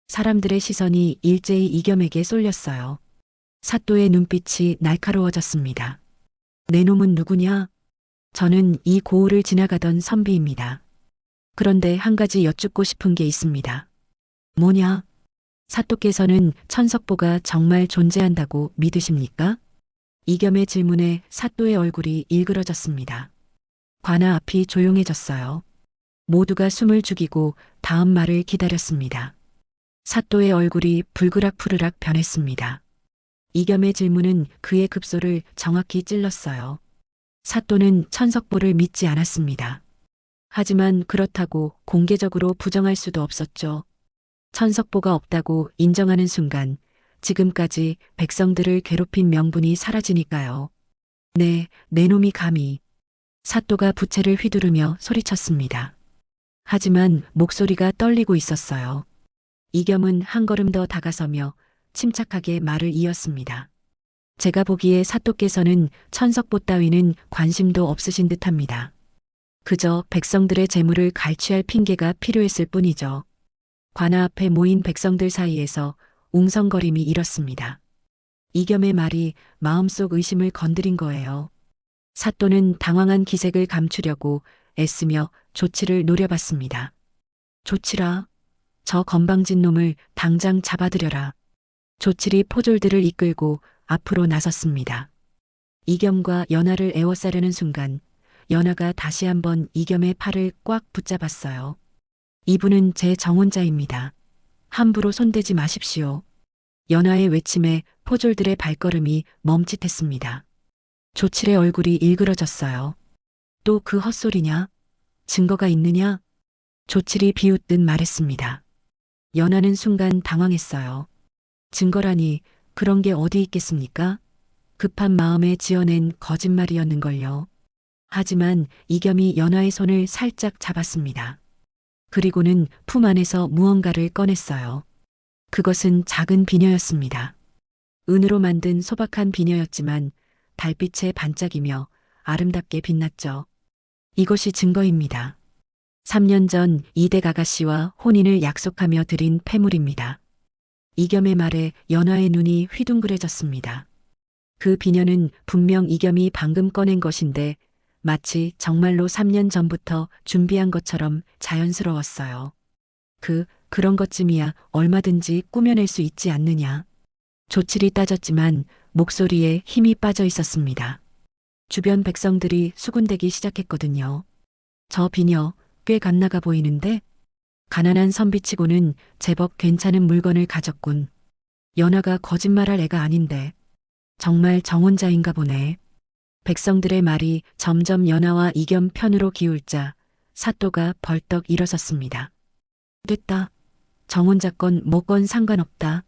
사람들의 시선이 일제히 이겸에게 쏠렸어요. 사또의 눈빛이 날카로워졌습니다. 내 놈은 누구냐? 저는 이 고을을 지나가던 선비입니다. 그런데 한 가지 여쭙고 싶은 게 있습니다. 뭐냐? 사또께서는 천석보가 정말 존재한다고 믿으십니까? 이겸의 질문에 사또의 얼굴이 일그러졌습니다. 관아 앞이 조용해졌어요. 모두가 숨을 죽이고 다음 말을 기다렸습니다. 사또의 얼굴이 불그락푸르락 변했습니다. 이겸의 질문은 그의 급소를 정확히 찔렀어요. 사또는 천석보를 믿지 않았습니다. 하지만 그렇다고 공개적으로 부정할 수도 없었죠. 천석보가 없다고 인정하는 순간 지금까지 백성들을 괴롭힌 명분이 사라지니까요. 네, 내 놈이 감히. 사또가 부채를 휘두르며 소리쳤습니다. 하지만 목소리가 떨리고 있었어요. 이겸은 한 걸음 더 다가서며 침착하게 말을 이었습니다. 제가 보기에 사또께서는 천석보 따위는 관심도 없으신 듯합니다. 그저 백성들의 재물을 갈취할 핑계가 필요했을 뿐이죠. 관아 앞에 모인 백성들 사이에서 웅성거림이 일었습니다. 이겸의 말이 마음속 의심을 건드린 거예요. 사또는 당황한 기색을 감추려고 애쓰며 조치를 노려봤습니다. 조치라. 저 건방진 놈을 당장 잡아들여라. 조칠이 포졸들을 이끌고 앞으로 나섰습니다. 이겸과 연하를 에워싸려는 순간 연하가 다시 한번 이겸의 팔을 꽉 붙잡았어요. 이분은 제 정혼자입니다. 함부로 손대지 마십시오. 연하의 외침에 포졸들의 발걸음이 멈칫했습니다. 조칠의 얼굴이 일그러졌어요. 또 그 헛소리냐? 증거가 있느냐? 조칠이 비웃듯 말했습니다. 연하는 순간 당황했어요. 증거라니 그런 게 어디 있겠습니까? 급한 마음에 지어낸 거짓말이었는걸요. 하지만 이겸이 연하의 손을 살짝 잡았습니다. 그리고는 품 안에서 무언가를 꺼냈어요. 그것은 작은 비녀였습니다. 은으로 만든 소박한 비녀였지만 달빛에 반짝이며 아름답게 빛났죠. 이것이 증거입니다. 3년 전 이댁 아가씨와 혼인을 약속하며 드린 폐물입니다. 이겸의 말에 연하의 눈이 휘둥그레졌습니다. 그 비녀는 분명 이겸이 방금 꺼낸 것인데 마치 정말로 3년 전부터 준비한 것처럼 자연스러웠어요. 그런 것쯤이야 얼마든지 꾸며낼 수 있지 않느냐. 조칠이 따졌지만 목소리에 힘이 빠져 있었습니다. 주변 백성들이 수군대기 시작했거든요. 저 비녀 꽤 갓나가 보이는데 가난한 선비치고는 제법 괜찮은 물건을 가졌군. 연하가 거짓말할 애가 아닌데 정말 정혼자인가 보네. 백성들의 말이 점점 연하와 이겸 편으로 기울자 사또가 벌떡 일어섰습니다. 됐다. 정혼자건 뭐건 상관없다.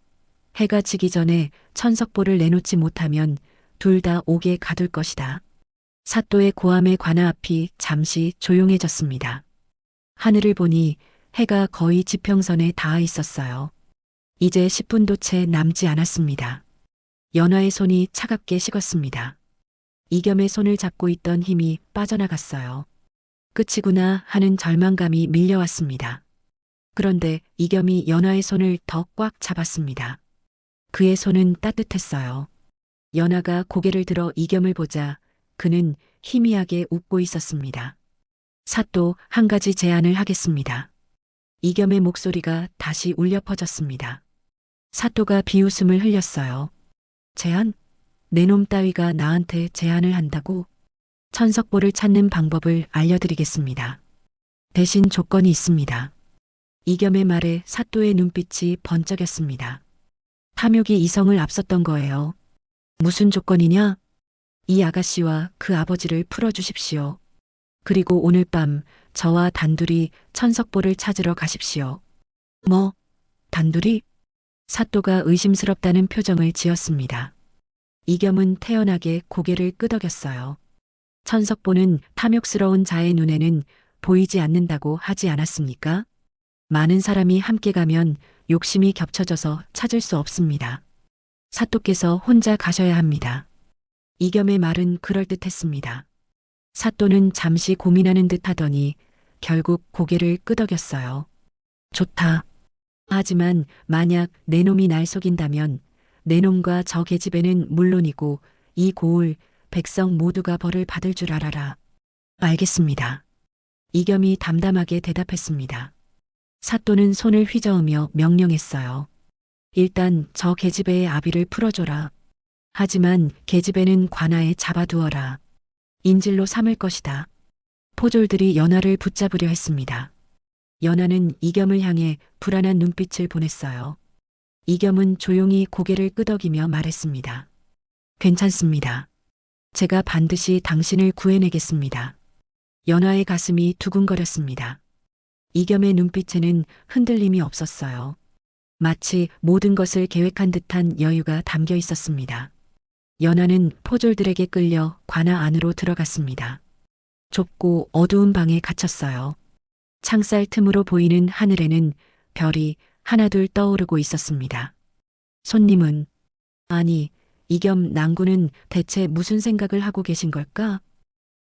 해가 지기 전에 천석보를 내놓지 못하면 둘 다 옥에 가둘 것이다. 사또의 고함에 관아 앞이 잠시 조용해졌습니다. 하늘을 보니 해가 거의 지평선에 닿아 있었어요. 이제 10분도 채 남지 않았습니다. 연하의 손이 차갑게 식었습니다. 이겸의 손을 잡고 있던 힘이 빠져나갔어요. 끝이구나 하는 절망감이 밀려왔습니다. 그런데 이겸이 연하의 손을 더 꽉 잡았습니다. 그의 손은 따뜻했어요. 연하가 고개를 들어 이겸을 보자 그는 희미하게 웃고 있었습니다. 사또, 한 가지 제안을 하겠습니다. 이겸의 목소리가 다시 울려 퍼졌습니다. 사또가 비웃음을 흘렸어요. 제안? 내 놈 따위가 나한테 제안을 한다고? 천석보를 찾는 방법을 알려드리겠습니다. 대신 조건이 있습니다. 이겸의 말에 사또의 눈빛이 번쩍였습니다. 탐욕이 이성을 앞섰던 거예요. 무슨 조건이냐? 이 아가씨와 그 아버지를 풀어주십시오. 그리고 오늘 밤 저와 단둘이 천석보를 찾으러 가십시오. 뭐? 단둘이? 사또가 의심스럽다는 표정을 지었습니다. 이겸은 태연하게 고개를 끄덕였어요. 천석보는 탐욕스러운 자의 눈에는 보이지 않는다고 하지 않았습니까? 많은 사람이 함께 가면 욕심이 겹쳐져서 찾을 수 없습니다. 사또께서 혼자 가셔야 합니다. 이겸의 말은 그럴듯했습니다. 사또는 잠시 고민하는 듯 하더니 결국 고개를 끄덕였어요. 좋다. 하지만 만약 내 놈이 날 속인다면 내 놈과 저 계집애는 물론이고 이 고을 백성 모두가 벌을 받을 줄 알아라. 알겠습니다. 이겸이 담담하게 대답했습니다. 사또는 손을 휘저으며 명령했어요. 일단 저 계집애의 아비를 풀어줘라. 하지만 계집애는 관아에 잡아두어라. 인질로 삼을 것이다. 포졸들이 연하를 붙잡으려 했습니다. 연하는 이겸을 향해 불안한 눈빛을 보냈어요. 이겸은 조용히 고개를 끄덕이며 말했습니다. 괜찮습니다. 제가 반드시 당신을 구해내겠습니다. 연하의 가슴이 두근거렸습니다. 이겸의 눈빛에는 흔들림이 없었어요. 마치 모든 것을 계획한 듯한 여유가 담겨 있었습니다. 연하는 포졸들에게 끌려 관아 안으로 들어갔습니다. 좁고 어두운 방에 갇혔어요. 창살 틈으로 보이는 하늘에는 별이 하나둘 떠오르고 있었습니다. 손님은, 아니, 이겸 낭군은 대체 무슨 생각을 하고 계신 걸까?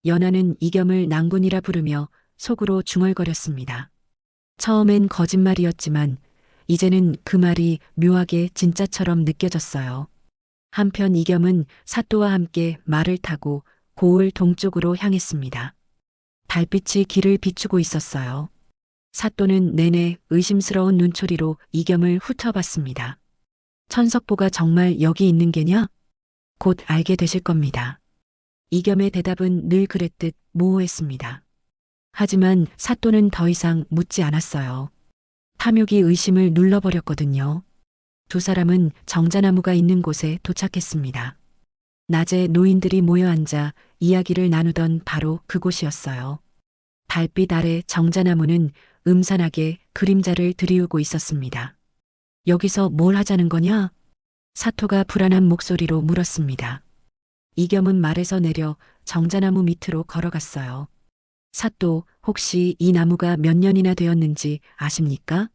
연하는 이겸을 낭군이라 부르며 속으로 중얼거렸습니다. 처음엔 거짓말이었지만 이제는 그 말이 묘하게 진짜처럼 느껴졌어요. 한편 이겸은 사또와 함께 말을 타고 고을 동쪽으로 향했습니다. 달빛이 길을 비추고 있었어요. 사또는 내내 의심스러운 눈초리로 이겸을 훑어봤습니다. 천석보가 정말 여기 있는 게냐? 곧 알게 되실 겁니다. 이겸의 대답은 늘 그랬듯 모호했습니다. 하지만 사또는 더 이상 묻지 않았어요. 탐욕이 의심을 눌러버렸거든요. 두 사람은 정자나무가 있는 곳에 도착했습니다. 낮에 노인들이 모여 앉아 이야기를 나누던 바로 그곳이었어요. 달빛 아래 정자나무는 음산하게 그림자를 들이우고 있었습니다. 여기서 뭘 하자는 거냐? 사토가 불안한 목소리로 물었습니다. 이겸은 말에서 내려 정자나무 밑으로 걸어갔어요. 사또, 혹시 이 나무가 몇 년이나 되었는지 아십니까?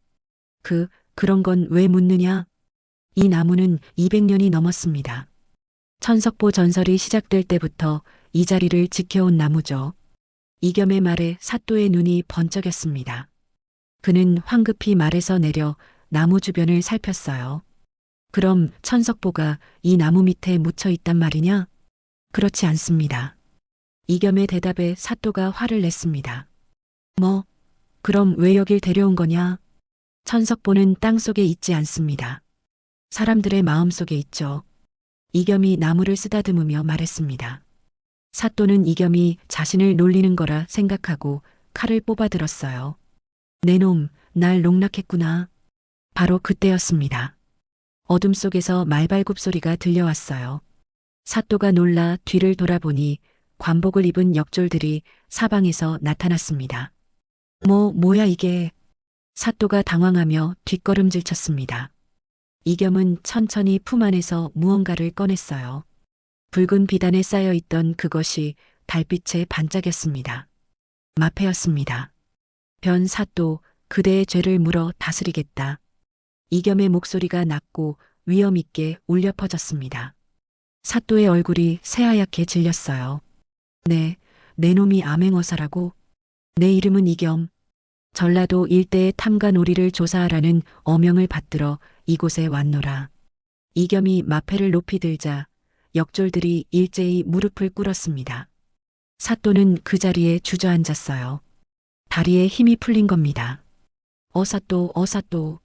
그런 건 왜 묻느냐? 이 나무는 200년이 넘었습니다. 천석보 전설이 시작될 때부터 이 자리를 지켜온 나무죠. 이겸의 말에 사또의 눈이 번쩍였습니다. 그는 황급히 말에서 내려 나무 주변을 살폈어요. 그럼 천석보가 이 나무 밑에 묻혀 있단 말이냐? 그렇지 않습니다. 이겸의 대답에 사또가 화를 냈습니다. 뭐, 그럼 왜 여길 데려온 거냐? 천석보는 땅속에 있지 않습니다. 사람들의 마음속에 있죠. 이겸이 나무를 쓰다듬으며 말했습니다. 사또는 이겸이 자신을 놀리는 거라 생각하고 칼을 뽑아들었어요. 내 놈, 날 농락했구나. 바로 그때였습니다. 어둠 속에서 말발굽 소리가 들려왔어요. 사또가 놀라 뒤를 돌아보니 관복을 입은 역졸들이 사방에서 나타났습니다. 뭐야 이게? 사또가 당황하며 뒷걸음질 쳤습니다. 이겸은 천천히 품 안에서 무언가를 꺼냈어요. 붉은 비단에 쌓여있던 그것이 달빛에 반짝였습니다. 마패였습니다. 변 사또, 그대의 죄를 물어 다스리겠다. 이겸의 목소리가 낮고 위험 있게 울려 퍼졌습니다. 사또의 얼굴이 새하얗게 질렸어요. 내 놈이 암행어사라고? 내 이름은 이겸. 전라도 일대의 탐관 오리를 조사하라는 어명을 받들어 이곳에 왔노라. 이겸이 마패를 높이 들자 역졸들이 일제히 무릎을 꿇었습니다. 사또는 그 자리에 주저앉았어요. 다리에 힘이 풀린 겁니다. 사또.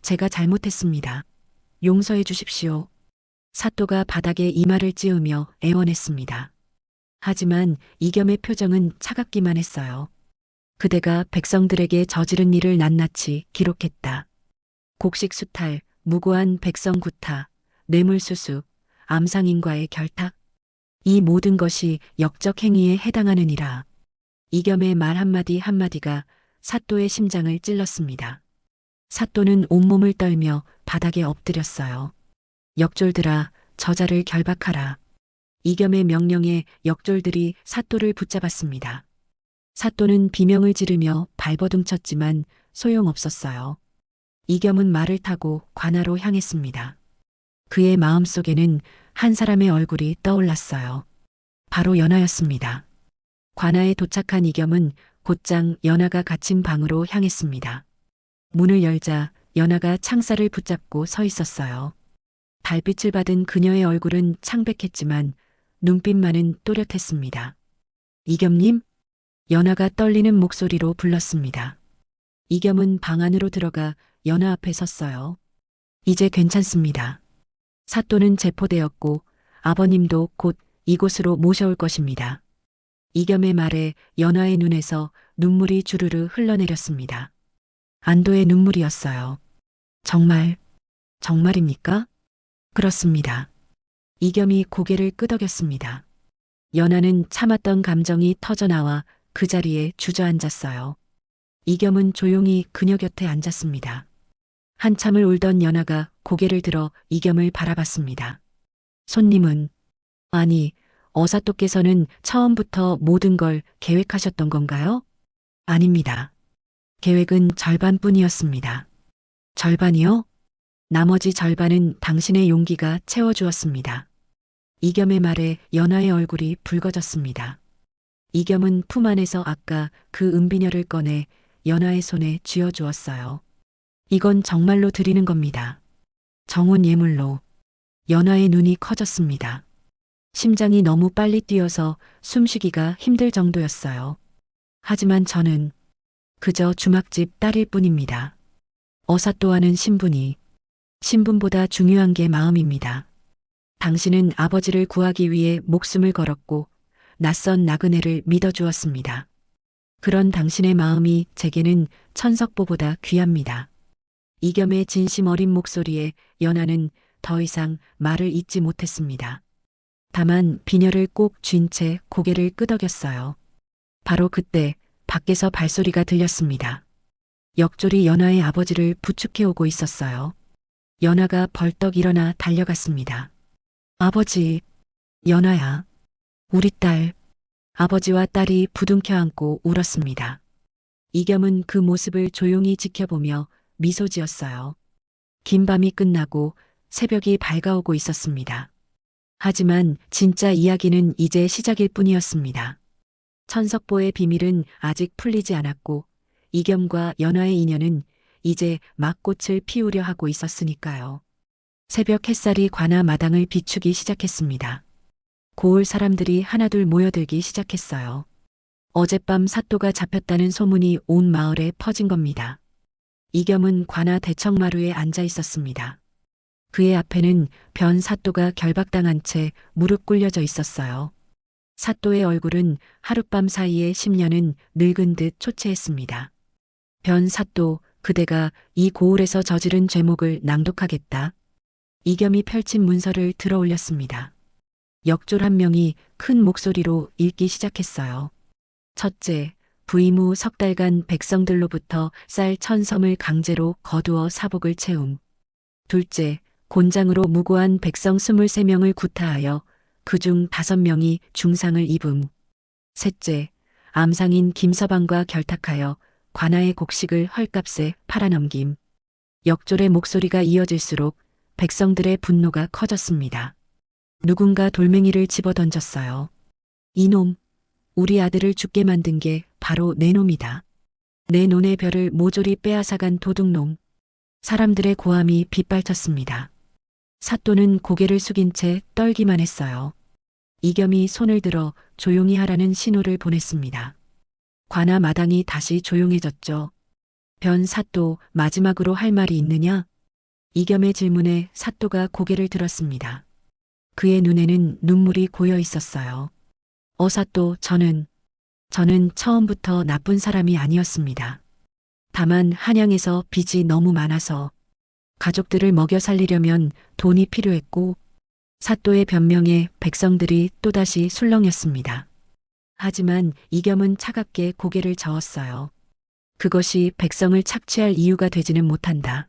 제가 잘못했습니다. 용서해 주십시오. 사또가 바닥에 이마를 찌으며 애원했습니다. 하지만 이겸의 표정은 차갑기만 했어요. 그대가 백성들에게 저지른 일을 낱낱이 기록했다. 곡식수탈, 무고한 백성 구타, 뇌물수수, 암상인과의 결탁. 이 모든 것이 역적 행위에 해당하느니라. 이겸의 말 한마디 한마디가 사또의 심장을 찔렀습니다. 사또는 온몸을 떨며 바닥에 엎드렸어요. 역졸들아, 저자를 결박하라. 이겸의 명령에 역졸들이 사또를 붙잡았습니다. 사또는 비명을 지르며 발버둥쳤지만 소용없었어요. 이겸은 말을 타고 관아로 향했습니다. 그의 마음속에는 한 사람의 얼굴이 떠올랐어요. 바로 연하였습니다. 관아에 도착한 이겸은 곧장 연하가 갇힌 방으로 향했습니다. 문을 열자 연하가 창살을 붙잡고 서 있었어요. 달빛을 받은 그녀의 얼굴은 창백했지만 눈빛만은 또렷했습니다. 이겸님? 연하가 떨리는 목소리로 불렀습니다. 이겸은 방 안으로 들어가 연하 앞에 섰어요. 이제 괜찮습니다. 사또는 체포되었고 아버님도 곧 이곳으로 모셔올 것입니다. 이겸의 말에 연하의 눈에서 눈물이 주르르 흘러내렸습니다. 안도의 눈물이었어요. 정말입니까? 그렇습니다. 이겸이 고개를 끄덕였습니다. 연하는 참았던 감정이 터져나와 그 자리에 주저앉았어요. 이겸은 조용히 그녀 곁에 앉았습니다. 한참을 울던 연하가 고개를 들어 이겸을 바라봤습니다. 손님은? 아니, 어사또께서는 처음부터 모든 걸 계획하셨던 건가요? 아닙니다. 계획은 절반뿐이었습니다. 절반이요? 나머지 절반은 당신의 용기가 채워주었습니다. 이겸의 말에 연하의 얼굴이 붉어졌습니다. 이겸은 품 안에서 아까 그 은비녀를 꺼내 연하의 손에 쥐어주었어요. 이건 정말로 드리는 겁니다. 정혼 예물로. 연하의 눈이 커졌습니다. 심장이 너무 빨리 뛰어서 숨쉬기가 힘들 정도였어요. 하지만 저는 그저 주막집 딸일 뿐입니다. 어사또하는 신분보다 중요한 게 마음입니다. 당신은 아버지를 구하기 위해 목숨을 걸었고 낯선 나그네를 믿어주었습니다. 그런 당신의 마음이 제게는 천석보보다 귀합니다. 이겸의 진심 어린 목소리에 연하는 더 이상 말을 잇지 못했습니다. 다만 비녀를 꼭 쥔 채 고개를 끄덕였어요. 바로 그때 밖에서 발소리가 들렸습니다. 역졸이 연하의 아버지를 부축해 오고 있었어요. 연하가 벌떡 일어나 달려갔습니다. 아버지, 연하야, 우리 딸. 아버지와 딸이 부둥켜 안고 울었습니다. 이겸은 그 모습을 조용히 지켜보며 미소 지었어요. 긴 밤이 끝나고 새벽이 밝아오고 있었습니다. 하지만 진짜 이야기는 이제 시작일 뿐이었습니다. 천석보의 비밀은 아직 풀리지 않았고 이겸과 연하의 인연은 이제 막 꽃을 피우려 하고 있었으니까요. 새벽 햇살이 관아 마당을 비추기 시작했습니다. 고을 사람들이 하나둘 모여들기 시작했어요. 어젯밤 사또가 잡혔다는 소문이 온 마을에 퍼진 겁니다. 이겸은 관아 대청마루에 앉아 있었습니다. 그의 앞에는 변 사또가 결박당한 채 무릎 꿇려져 있었어요. 사또의 얼굴은 하룻밤 사이에 10년은 늙은 듯 초췌했습니다. 변 사또, 그대가 이 고을에서 저지른 죄목을 낭독하겠다. 이겸이 펼친 문서를 들어 올렸습니다. 역졸 한 명이 큰 목소리로 읽기 시작했어요. 첫째, 부임 후 석 달간 백성들로부터 쌀 1000섬을 강제로 거두어 사복을 채움. 둘째, 곤장으로 무고한 백성 23명을 구타하여 그중 5명이 중상을 입음. 셋째, 암상인 김서방과 결탁하여 관아의 곡식을 헐값에 팔아넘김. 역졸의 목소리가 이어질수록 백성들의 분노가 커졌습니다. 누군가 돌멩이를 집어던졌어요. 이놈, 우리 아들을 죽게 만든 게 바로 내 놈이다. 내 논의 별을 모조리 빼앗아간 도둑놈. 사람들의 고함이 빗발쳤습니다. 사또는 고개를 숙인 채 떨기만 했어요. 이겸이 손을 들어 조용히 하라는 신호를 보냈습니다. 관아 마당이 다시 조용해졌죠. 변 사또, 마지막으로 할 말이 있느냐? 이겸의 질문에 사또가 고개를 들었습니다. 그의 눈에는 눈물이 고여 있었어요. 사또, 저는 처음부터 나쁜 사람이 아니었습니다. 다만 한양에서 빚이 너무 많아서 가족들을 먹여 살리려면 돈이 필요했고 사또의 변명에 백성들이 또다시 술렁였습니다. 하지만 이겸은 차갑게 고개를 저었어요. 그것이 백성을 착취할 이유가 되지는 못한다.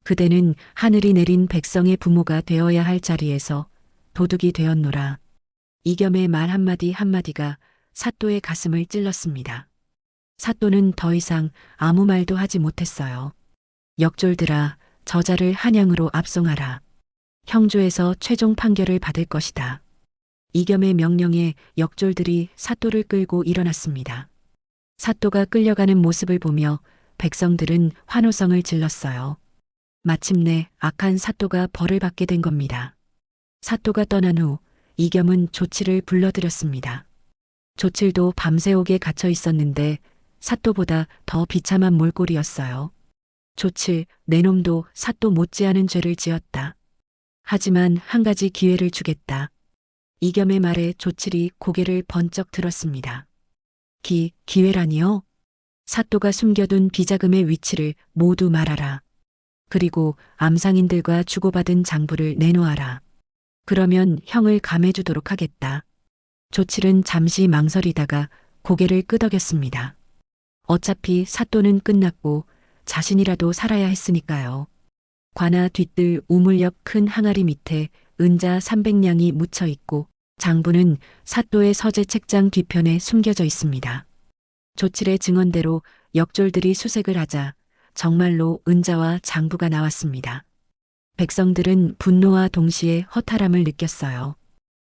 그대는 하늘이 내린 백성의 부모가 되어야 할 자리에서 도둑이 되었노라. 이겸의 말 한마디 한마디가 사또의 가슴을 찔렀습니다. 사또는 더 이상 아무 말도 하지 못했어요. 역졸들아, 저자를 한양으로 압송하라. 형조에서 최종 판결을 받을 것이다. 이겸의 명령에 역졸들이 사또를 끌고 일어났습니다. 사또가 끌려가는 모습을 보며 백성들은 환호성을 질렀어요. 마침내 악한 사또가 벌을 받게 된 겁니다. 사또가 떠난 후 이겸은 조치를 불러들였습니다. 조칠도 밤새옥에 갇혀 있었는데 사또보다 더 비참한 몰골이었어요. 조칠, 내 놈도 사또 못지않은 죄를 지었다. 하지만 한 가지 기회를 주겠다. 이겸의 말에 조칠이 고개를 번쩍 들었습니다. 기회라니요? 사또가 숨겨둔 비자금의 위치를 모두 말하라. 그리고 암상인들과 주고받은 장부를 내놓아라. 그러면 형을 감해주도록 하겠다. 조칠은 잠시 망설이다가 고개를 끄덕였습니다. 어차피 사또는 끝났고 자신이라도 살아야 했으니까요. 관아 뒤뜰 우물역 큰 항아리 밑에 은자 300냥이 묻혀 있고 장부는 사또의 서재 책장 뒤편에 숨겨져 있습니다. 조칠의 증언대로 역졸들이 수색을 하자 정말로 은자와 장부가 나왔습니다. 백성들은 분노와 동시에 허탈함을 느꼈어요.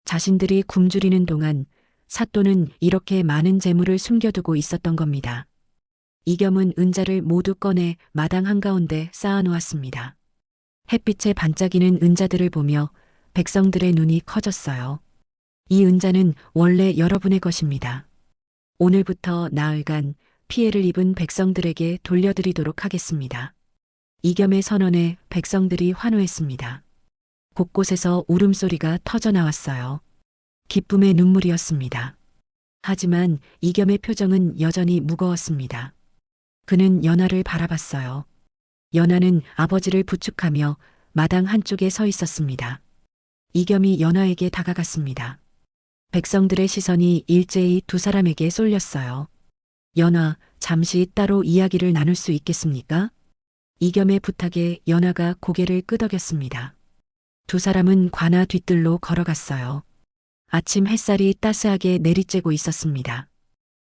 자신들이 굶주리는 동안 사또는 이렇게 많은 재물을 숨겨두고 있었던 겁니다. 이겸은 은자를 모두 꺼내 마당 한가운데 쌓아놓았습니다. 햇빛에 반짝이는 은자들을 보며 백성들의 눈이 커졌어요. 이 은자는 원래 여러분의 것입니다. 오늘부터 나흘간 피해를 입은 백성들에게 돌려드리도록 하겠습니다. 이겸의 선언에 백성들이 환호했습니다. 곳곳에서 울음소리가 터져나왔어요. 기쁨의 눈물이었습니다. 하지만 이겸의 표정은 여전히 무거웠습니다. 그는 연하를 바라봤어요. 연하는 아버지를 부축하며 마당 한쪽에 서 있었습니다. 이겸이 연하에게 다가갔습니다. 백성들의 시선이 일제히 두 사람에게 쏠렸어요. 연하, 잠시 따로 이야기를 나눌 수 있겠습니까? 이겸의 부탁에 연하가 고개를 끄덕였습니다. 두 사람은 관아 뒤뜰로 걸어갔어요. 아침 햇살이 따스하게 내리쬐고 있었습니다.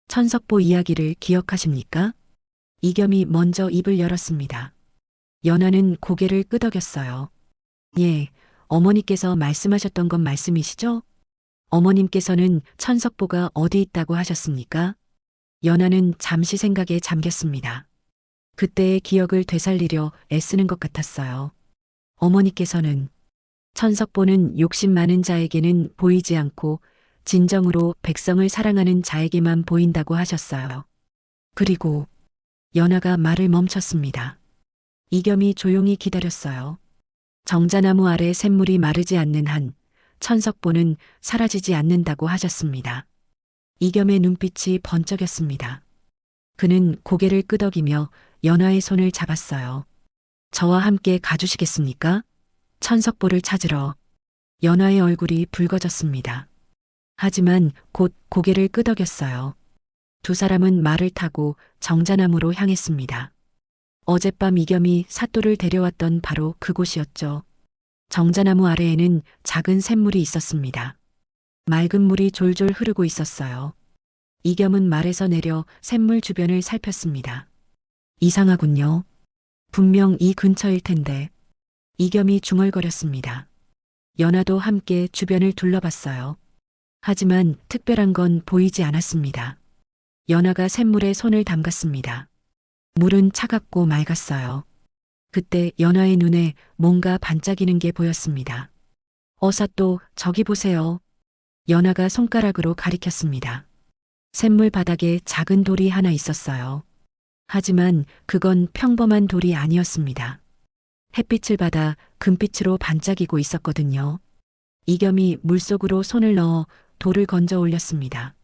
천석보 이야기를 기억하십니까? 이겸이 먼저 입을 열었습니다. 연하는 고개를 끄덕였어요. 예, 어머니께서 말씀하셨던 건 말씀이시죠? 어머님께서는 천석보가 어디 있다고 하셨습니까? 연하는 잠시 생각에 잠겼습니다. 그때의 기억을 되살리려 애쓰는 것 같았어요. 어머니께서는 천석보는 욕심 많은 자에게는 보이지 않고 진정으로 백성을 사랑하는 자에게만 보인다고 하셨어요. 그리고 연하가 말을 멈췄습니다. 이겸이 조용히 기다렸어요. 정자나무 아래 샘물이 마르지 않는 한 천석보는 사라지지 않는다고 하셨습니다. 이겸의 눈빛이 번쩍였습니다. 그는 고개를 끄덕이며 연하의 손을 잡았어요. 저와 함께 가주시겠습니까? 천석보를 찾으러. 연하의 얼굴이 붉어졌습니다. 하지만 곧 고개를 끄덕였어요. 두 사람은 말을 타고 정자나무로 향했습니다. 어젯밤 이겸이 사또를 데려왔던 바로 그곳이었죠. 정자나무 아래에는 작은 샘물이 있었습니다. 맑은 물이 졸졸 흐르고 있었어요. 이겸은 말에서 내려 샘물 주변을 살폈습니다. 이상하군요. 분명 이 근처일 텐데. 이겸이 중얼거렸습니다. 연하도 함께 주변을 둘러봤어요. 하지만 특별한 건 보이지 않았습니다. 연하가 샘물에 손을 담갔습니다. 물은 차갑고 맑았어요. 그때 연하의 눈에 뭔가 반짝이는 게 보였습니다. 사또, 저기 보세요. 연하가 손가락으로 가리켰습니다. 샘물 바닥에 작은 돌이 하나 있었어요. 하지만 그건 평범한 돌이 아니었습니다. 햇빛을 받아 금빛으로 반짝이고 있었거든요. 이겸이 물속으로 손을 넣어 돌을 건져 올렸습니다.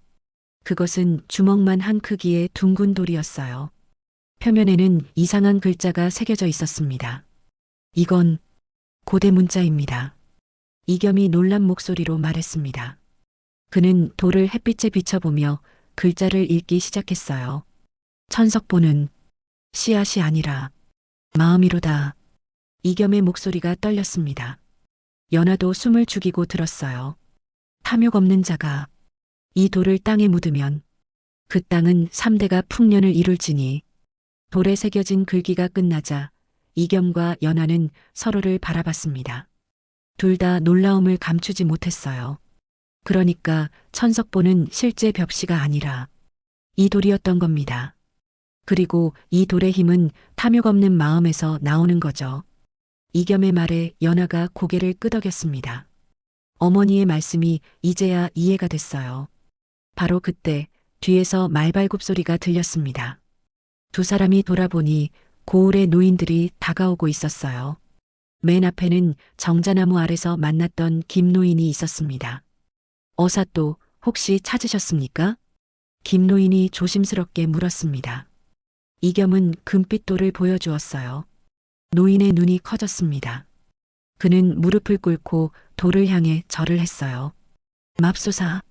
그것은 주먹만 한 크기의 둥근 돌이었어요. 표면에는 이상한 글자가 새겨져 있었습니다. 이건 고대 문자입니다. 이겸이 놀란 목소리로 말했습니다. 그는 돌을 햇빛에 비춰보며 글자를 읽기 시작했어요. 천석보는 씨앗이 아니라 마음이로다. 이겸의 목소리가 떨렸습니다. 연하도 숨을 죽이고 들었어요. 탐욕 없는 자가 이 돌을 땅에 묻으면 그 땅은 3대가 풍년을 이룰지니. 돌에 새겨진 글귀가 끝나자 이겸과 연하는 서로를 바라봤습니다. 둘 다 놀라움을 감추지 못했어요. 그러니까 천석보는 실제 벽시가 아니라 이 돌이었던 겁니다. 그리고 이 돌의 힘은 탐욕 없는 마음에서 나오는 거죠. 이겸의 말에 연하가 고개를 끄덕였습니다. 어머니의 말씀이 이제야 이해가 됐어요. 바로 그때 뒤에서 말발굽 소리가 들렸습니다. 두 사람이 돌아보니 고을의 노인들이 다가오고 있었어요. 맨 앞에는 정자나무 아래서 만났던 김노인이 있었습니다. 사또, 혹시 찾으셨습니까? 김노인이 조심스럽게 물었습니다. 이겸은 금빛 돌을 보여주었어요. 노인의 눈이 커졌습니다. 그는 무릎을 꿇고 돌을 향해 절을 했어요. 맙소사,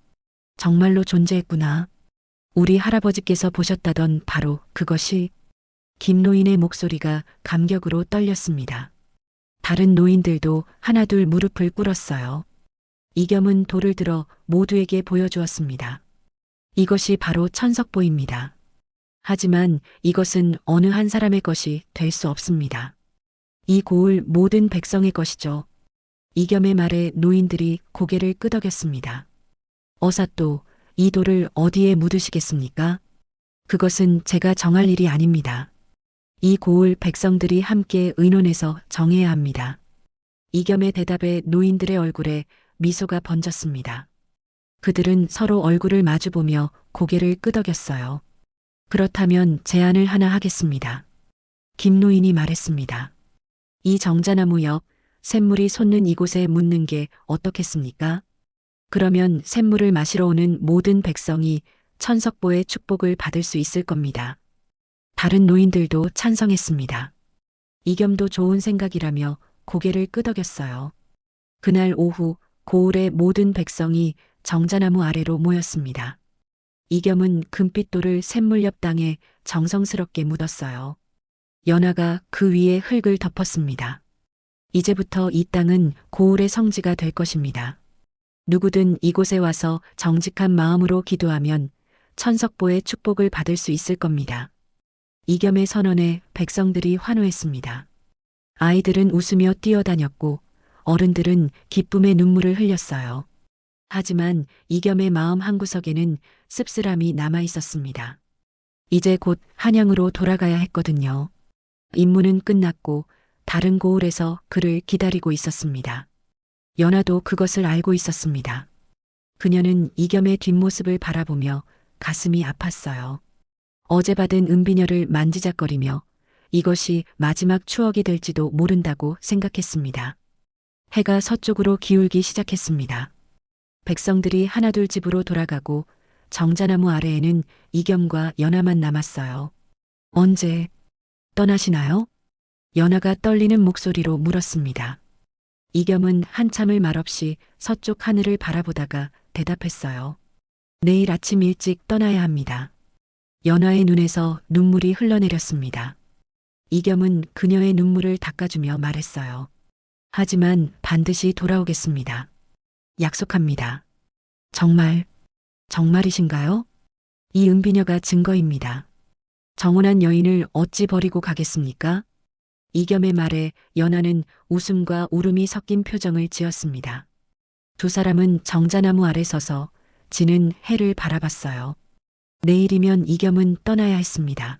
정말로 존재했구나. 우리 할아버지께서 보셨다던 바로 그것이. 김노인의 목소리가 감격으로 떨렸습니다. 다른 노인들도 하나둘 무릎을 꿇었어요. 이겸은 돌을 들어 모두에게 보여주었습니다. 이것이 바로 천석보입니다. 하지만 이것은 어느 한 사람의 것이 될 수 없습니다. 이 고을 모든 백성의 것이죠. 이겸의 말에 노인들이 고개를 끄덕였습니다. 사또, 이 돌을 어디에 묻으시겠습니까? 그것은 제가 정할 일이 아닙니다. 이 고을 백성들이 함께 의논해서 정해야 합니다. 이겸의 대답에 노인들의 얼굴에 미소가 번졌습니다. 그들은 서로 얼굴을 마주보며 고개를 끄덕였어요. 그렇다면 제안을 하나 하겠습니다. 김노인이 말했습니다. 이 정자나무 옆 샘물이 솟는 이곳에 묻는 게 어떻겠습니까? 그러면 샘물을 마시러 오는 모든 백성이 천석보의 축복을 받을 수 있을 겁니다. 다른 노인들도 찬성했습니다. 이겸도 좋은 생각이라며 고개를 끄덕였어요. 그날 오후 고을의 모든 백성이 정자나무 아래로 모였습니다. 이겸은 금빛돌을 샘물 옆 땅에 정성스럽게 묻었어요. 연화가 그 위에 흙을 덮었습니다. 이제부터 이 땅은 고을의 성지가 될 것입니다. 누구든 이곳에 와서 정직한 마음으로 기도하면 천석보의 축복을 받을 수 있을 겁니다. 이겸의 선언에 백성들이 환호했습니다. 아이들은 웃으며 뛰어다녔고 어른들은 기쁨의 눈물을 흘렸어요. 하지만 이겸의 마음 한구석에는 씁쓸함이 남아 있었습니다. 이제 곧 한양으로 돌아가야 했거든요. 임무는 끝났고 다른 고을에서 그를 기다리고 있었습니다. 연화도 그것을 알고 있었습니다. 그녀는 이겸의 뒷모습을 바라보며 가슴이 아팠어요. 어제 받은 은비녀를 만지작거리며 이것이 마지막 추억이 될지도 모른다고 생각했습니다. 해가 서쪽으로 기울기 시작했습니다. 백성들이 하나둘 집으로 돌아가고 정자나무 아래에는 이겸과 연화만 남았어요. 언제 떠나시나요? 연화가 떨리는 목소리로 물었습니다. 이겸은 한참을 말없이 서쪽 하늘을 바라보다가 대답했어요. 내일 아침 일찍 떠나야 합니다. 연화의 눈에서 눈물이 흘러내렸습니다. 이겸은 그녀의 눈물을 닦아주며 말했어요. 하지만 반드시 돌아오겠습니다. 약속합니다. 정말이신가요? 이 은비녀가 증거입니다. 정혼한 여인을 어찌 버리고 가겠습니까? 이겸의 말에 연화는 웃음과 울음이 섞인 표정을 지었습니다. 두 사람은 정자나무 아래 서서 지는 해를 바라봤어요. 내일이면 이겸은 떠나야 했습니다.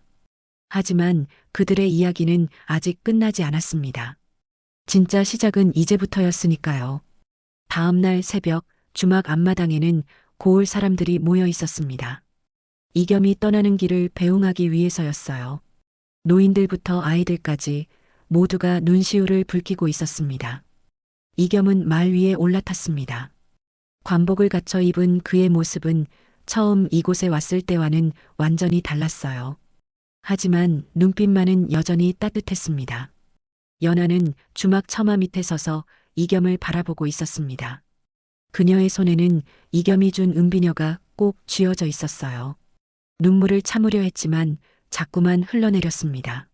하지만 그들의 이야기는 아직 끝나지 않았습니다. 진짜 시작은 이제부터였으니까요. 다음 날 새벽 주막 앞마당에는 고을 사람들이 모여 있었습니다. 이겸이 떠나는 길을 배웅하기 위해서였어요. 노인들부터 아이들까지 모두가 눈시울을 붉히고 있었습니다. 이겸은 말 위에 올라탔습니다. 관복을 갖춰 입은 그의 모습은 처음 이곳에 왔을 때와는 완전히 달랐어요. 하지만 눈빛만은 여전히 따뜻했습니다. 연화는 주막 처마 밑에 서서 이겸을 바라보고 있었습니다. 그녀의 손에는 이겸이 준 은비녀가 꼭 쥐어져 있었어요. 눈물을 참으려 했지만 자꾸만 흘러내렸습니다.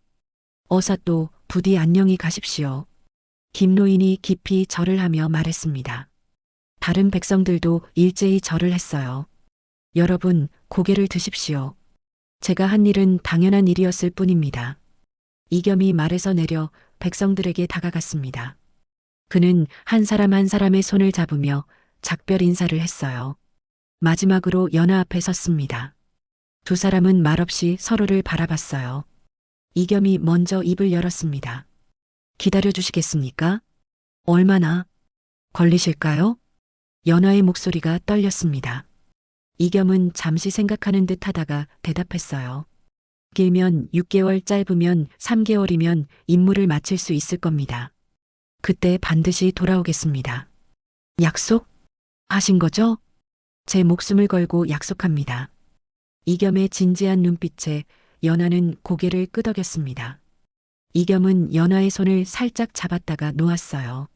어사또 부디 안녕히 가십시오. 김노인이 깊이 절을 하며 말했습니다. 다른 백성들도 일제히 절을 했어요. 여러분, 고개를 드십시오. 제가 한 일은 당연한 일이었을 뿐입니다. 이겸이 말에서 내려 백성들에게 다가갔습니다. 그는 한 사람 한 사람의 손을 잡으며 작별 인사를 했어요. 마지막으로 연화 앞에 섰습니다. 두 사람은 말없이 서로를 바라봤어요. 이겸이 먼저 입을 열었습니다. 기다려 주시겠습니까? 얼마나 걸리실까요? 연화의 목소리가 떨렸습니다. 이겸은 잠시 생각하는 듯 하다가 대답했어요. 길면 6개월, 짧으면 3개월이면 임무를 마칠 수 있을 겁니다. 그때 반드시 돌아오겠습니다. 약속? 하신 거죠? 제 목숨을 걸고 약속합니다. 이겸의 진지한 눈빛에 연화는 고개를 끄덕였습니다. 이겸은 연화의 손을 살짝 잡았다가 놓았어요.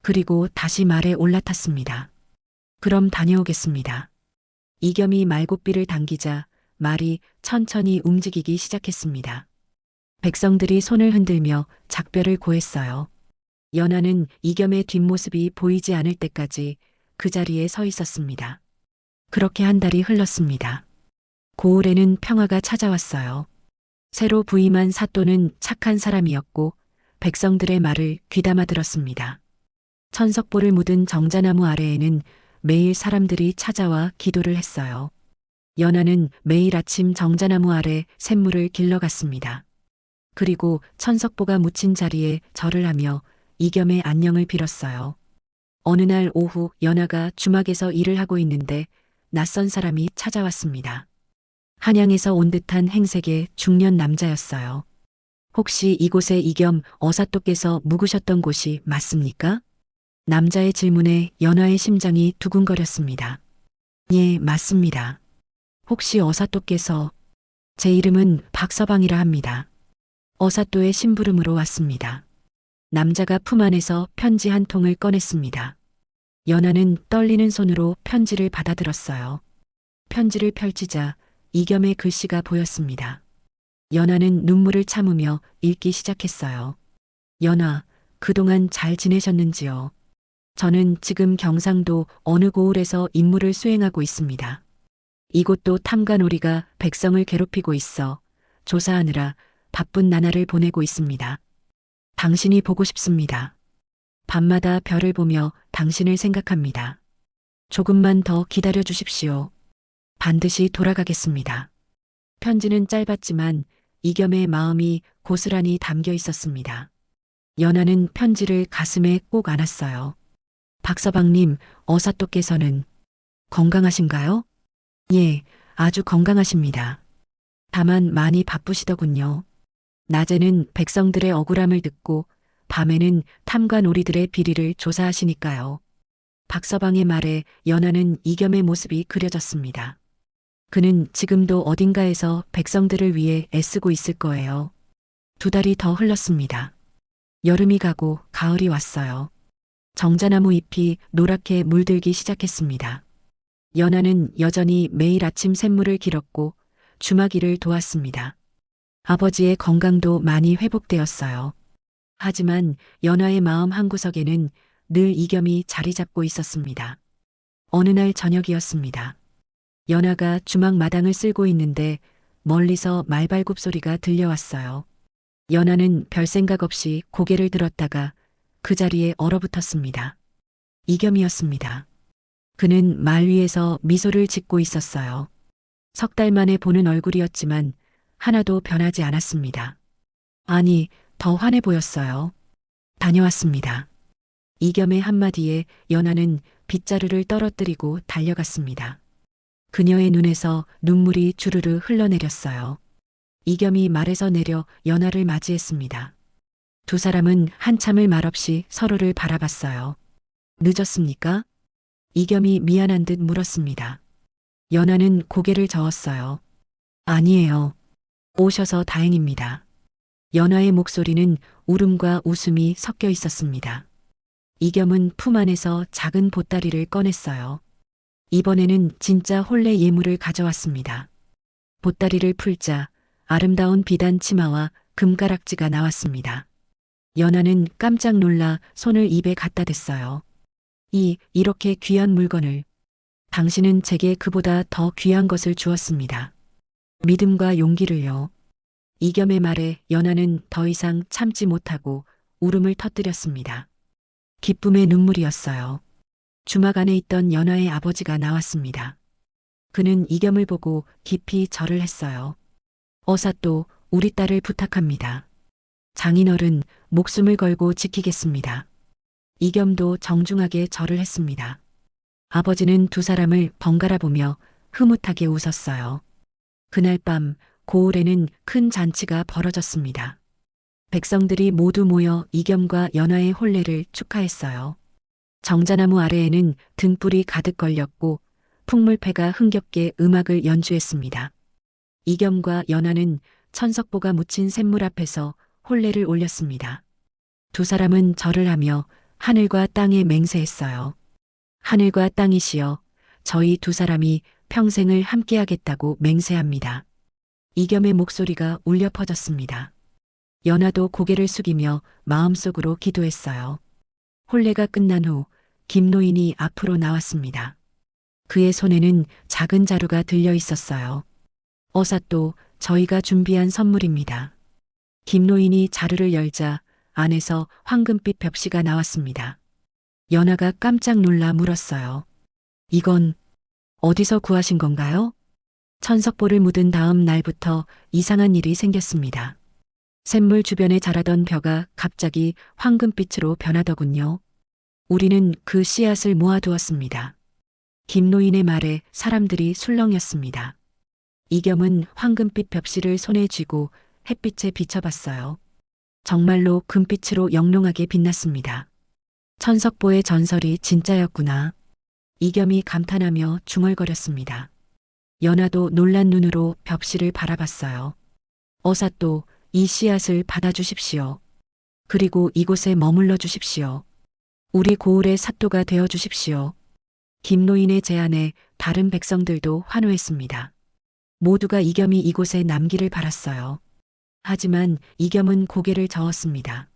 그리고 다시 말에 올라탔습니다. 그럼 다녀오겠습니다. 이겸이 말고삐를 당기자 말이 천천히 움직이기 시작했습니다. 백성들이 손을 흔들며 작별을 고했어요. 연화는 이겸의 뒷모습이 보이지 않을 때까지 그 자리에 서 있었습니다. 그렇게 한 달이 흘렀습니다. 고을에는 평화가 찾아왔어요. 새로 부임한 사또는 착한 사람이었고 백성들의 말을 귀담아 들었습니다. 천석보를 묻은 정자나무 아래에는 매일 사람들이 찾아와 기도를 했어요. 연화는 매일 아침 정자나무 아래 샘물을 길러갔습니다. 그리고 천석보가 묻힌 자리에 절을 하며 이겸의 안녕을 빌었어요. 어느 날 오후 연화가 주막에서 일을 하고 있는데 낯선 사람이 찾아왔습니다. 한양에서 온 듯한 행색의 중년 남자였어요. 혹시 이곳에 이겸 어사또께서 묵으셨던 곳이 맞습니까? 남자의 질문에 연화의 심장이 두근거렸습니다. 예, 맞습니다. 혹시 어사또께서 제 이름은 박서방이라 합니다. 어사또의 심부름으로 왔습니다. 남자가 품 안에서 편지 한 통을 꺼냈습니다. 연하는 떨리는 손으로 편지를 받아들었어요. 편지를 펼치자 이겸의 글씨가 보였습니다. 연하는 눈물을 참으며 읽기 시작했어요. 연하, 그동안 잘 지내셨는지요? 저는 지금 경상도 어느 고을에서 임무를 수행하고 있습니다. 이곳도 탐관오리가 백성을 괴롭히고 있어 조사하느라 바쁜 나날을 보내고 있습니다. 당신이 보고 싶습니다. 밤마다 별을 보며 당신을 생각합니다. 조금만 더 기다려 주십시오. 반드시 돌아가겠습니다. 편지는 짧았지만 이겸의 마음이 고스란히 담겨 있었습니다. 연하는 편지를 가슴에 꼭 안았어요. 박서방님, 어사또께서는 건강하신가요? 예, 아주 건강하십니다. 다만 많이 바쁘시더군요. 낮에는 백성들의 억울함을 듣고 밤에는 탐관오리들의 비리를 조사하시니까요. 박서방의 말에 연하는 이겸의 모습이 그려졌습니다. 그는 지금도 어딘가에서 백성들을 위해 애쓰고 있을 거예요. 2달이 더 흘렀습니다. 여름이 가고 가을이 왔어요. 정자나무 잎이 노랗게 물들기 시작했습니다. 연하는 여전히 매일 아침 샘물을 길었고 주마기를 도왔습니다. 아버지의 건강도 많이 회복되었어요. 하지만 연하의 마음 한구석에는 늘 이겸이 자리 잡고 있었습니다. 어느 날 저녁이었습니다. 연하가 주막 마당을 쓸고 있는데 멀리서 말발굽 소리가 들려왔어요. 연하는 별 생각 없이 고개를 들었다가 그 자리에 얼어붙었습니다. 이겸이었습니다. 그는 말 위에서 미소를 짓고 있었어요. 3달 만에 보는 얼굴이었지만 하나도 변하지 않았습니다. 아니, 더 환해 보였어요. 다녀왔습니다. 이겸의 한마디에 연하는 빗자루를 떨어뜨리고 달려갔습니다. 그녀의 눈에서 눈물이 주르르 흘러내렸어요. 이겸이 말에서 내려 연하를 맞이했습니다. 2 사람은 한참을 말없이 서로를 바라봤어요. 늦었습니까? 이겸이 미안한 듯 물었습니다. 연하는 고개를 저었어요. 아니에요. 오셔서 다행입니다. 연하의 목소리는 울음과 웃음이 섞여 있었습니다. 이겸은 품 안에서 작은 보따리를 꺼냈어요. 이번에는 진짜 혼례 예물을 가져왔습니다. 보따리를 풀자 아름다운 비단 치마와 금가락지가 나왔습니다. 연하는 깜짝 놀라 손을 입에 갖다 댔어요. 이렇게 귀한 물건을. 당신은 제게 그보다 더 귀한 것을 주었습니다. 믿음과 용기를요. 이겸의 말에 연하는 더 이상 참지 못하고 울음을 터뜨렸습니다. 기쁨의 눈물이었어요. 주막 안에 있던 연하의 아버지가 나왔습니다. 그는 이겸을 보고 깊이 절을 했어요. 어사또 우리 딸을 부탁합니다. 장인어른 목숨을 걸고 지키겠습니다. 이겸도 정중하게 절을 했습니다. 아버지는 2 사람을 번갈아 보며 흐뭇하게 웃었어요. 그날 밤 고을에는 큰 잔치가 벌어졌습니다. 백성들이 모두 모여 이겸과 연하의 혼례를 축하했어요. 정자나무 아래에는 등불이 가득 걸렸고 풍물패가 흥겹게 음악을 연주했습니다. 이겸과 연하는 천석보가 묻힌 샘물 앞에서 혼례를 올렸습니다. 2 사람은 절을 하며 하늘과 땅에 맹세했어요. 하늘과 땅이시여, 저희 2 사람이 평생을 함께하겠다고 맹세합니다. 이겸의 목소리가 울려 퍼졌습니다. 연하도 고개를 숙이며 마음속으로 기도했어요. 혼례가 끝난 후 김노인이 앞으로 나왔습니다. 그의 손에는 작은 자루가 들려 있었어요. 어사또 저희가 준비한 선물입니다. 김노인이 자루를 열자 안에서 황금빛 벽시가 나왔습니다. 연하가 깜짝 놀라 물었어요. 이건 어디서 구하신 건가요? 천석보를 묻은 다음 날부터 이상한 일이 생겼습니다. 샘물 주변에 자라던 벼가 갑자기 황금빛으로 변하더군요. 우리는 그 씨앗을 모아두었습니다. 김노인의 말에 사람들이 술렁였습니다. 이겸은 황금빛 벽시를 손에 쥐고 햇빛에 비춰봤어요. 정말로 금빛으로 영롱하게 빛났습니다. 천석보의 전설이 진짜였구나. 이겸이 감탄하며 중얼거렸습니다. 연하도 놀란 눈으로 벽시를 바라봤어요. 어사또 이 씨앗을 받아주십시오. 그리고 이곳에 머물러 주십시오. 우리 고을의 사또가 되어 주십시오. 김노인의 제안에 다른 백성들도 환호했습니다. 모두가 이겸이 이곳에 남기를 바랐어요. 하지만 이겸은 고개를 저었습니다.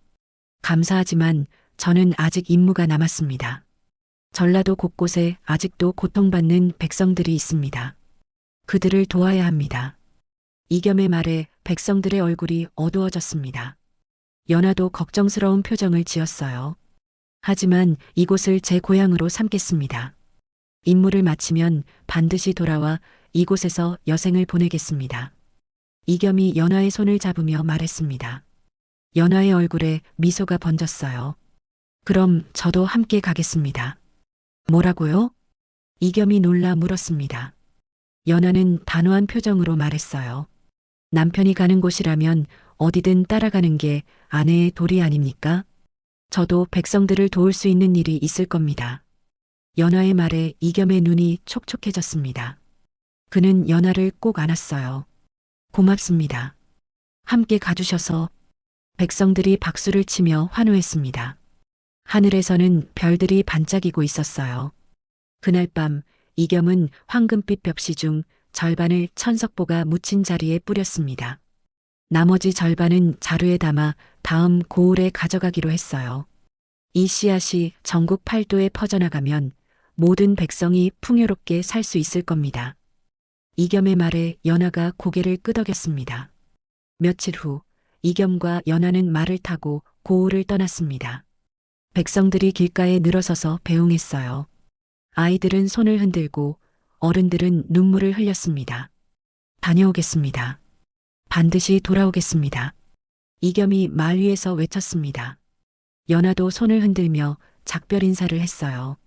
감사하지만 저는 아직 임무가 남았습니다. 전라도 곳곳에 아직도 고통받는 백성들이 있습니다. 그들을 도와야 합니다. 이겸의 말에 백성들의 얼굴이 어두워졌습니다. 연하도 걱정스러운 표정을 지었어요. 하지만 이곳을 제 고향으로 삼겠습니다. 임무를 마치면 반드시 돌아와 이곳에서 여생을 보내겠습니다. 이겸이 연하의 손을 잡으며 말했습니다. 연하의 얼굴에 미소가 번졌어요. 그럼 저도 함께 가겠습니다. 뭐라고요? 이겸이 놀라 물었습니다. 연하는 단호한 표정으로 말했어요. 남편이 가는 곳이라면 어디든 따라가는 게 아내의 도리 아닙니까? 저도 백성들을 도울 수 있는 일이 있을 겁니다. 연하의 말에 이겸의 눈이 촉촉해졌습니다. 그는 연하를 꼭 안았어요. 고맙습니다. 함께 가주셔서. 백성들이 박수를 치며 환호했습니다. 하늘에서는 별들이 반짝이고 있었어요. 그날 밤 이겸은 황금빛 벽시 중 절반을 천석보가 묻힌 자리에 뿌렸습니다. 나머지 절반은 자루에 담아 다음 고을에 가져가기로 했어요. 이 씨앗이 전국 팔도에 퍼져나가면 모든 백성이 풍요롭게 살 수 있을 겁니다. 이겸의 말에 연하가 고개를 끄덕였습니다. 며칠 후 이겸과 연하는 말을 타고 고을을 떠났습니다. 백성들이 길가에 늘어서서 배웅했어요. 아이들은 손을 흔들고 어른들은 눈물을 흘렸습니다. 다녀오겠습니다. 반드시 돌아오겠습니다. 이겸이 말 위에서 외쳤습니다. 연하도 손을 흔들며 작별 인사를 했어요.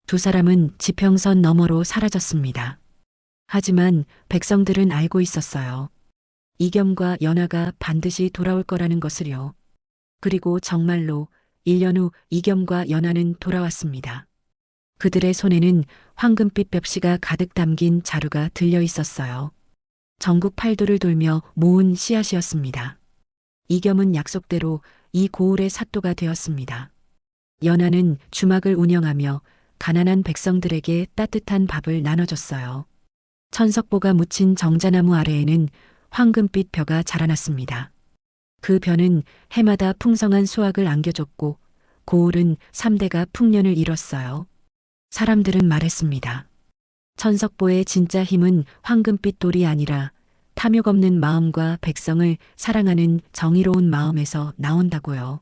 두 사람은 지평선 너머로 사라졌습니다. 하지만 백성들은 알고 있었어요. 이겸과 연하가 반드시 돌아올 거라는 것을요. 그리고 정말로 1년 후 이겸과 연하는 돌아왔습니다. 그들의 손에는 황금빛 벽시가 가득 담긴 자루가 들려 있었어요. 전국 팔도를 돌며 모은 씨앗이었습니다. 이겸은 약속대로 이 고을의 사또가 되었습니다. 연하는 주막을 운영하며 가난한 백성들에게 따뜻한 밥을 나눠줬어요. 천석보가 묻힌 정자나무 아래에는 황금빛 벼가 자라났습니다. 그 벼는 해마다 풍성한 수확을 안겨줬고 고을은 3대가 풍년을 이뤘어요. 사람들은 말했습니다. 천석보의 진짜 힘은 황금빛 돌이 아니라 탐욕 없는 마음과 백성을 사랑하는 정의로운 마음에서 나온다고요.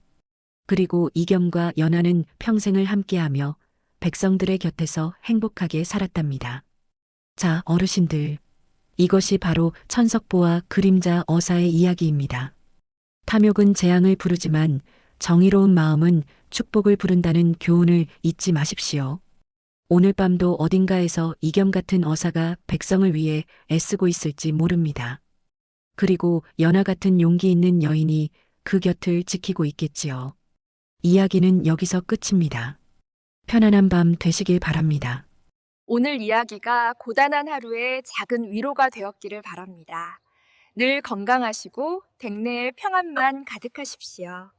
그리고 이겸과 연하는 평생을 함께하며 백성들의 곁에서 행복하게 살았답니다. 자, 어르신들. 이것이 바로 천석보와 그림자 어사의 이야기입니다. 탐욕은 재앙을 부르지만 정의로운 마음은 축복을 부른다는 교훈을 잊지 마십시오. 오늘 밤도 어딘가에서 이겸 같은 어사가 백성을 위해 애쓰고 있을지 모릅니다. 그리고 연하 같은 용기 있는 여인이 그 곁을 지키고 있겠지요. 이야기는 여기서 끝입니다. 편안한 밤 되시길 바랍니다. 오늘 이야기가 고단한 하루에 작은 위로가 되었기를 바랍니다. 늘 건강하시고 댁내에 평안만 가득하십시오.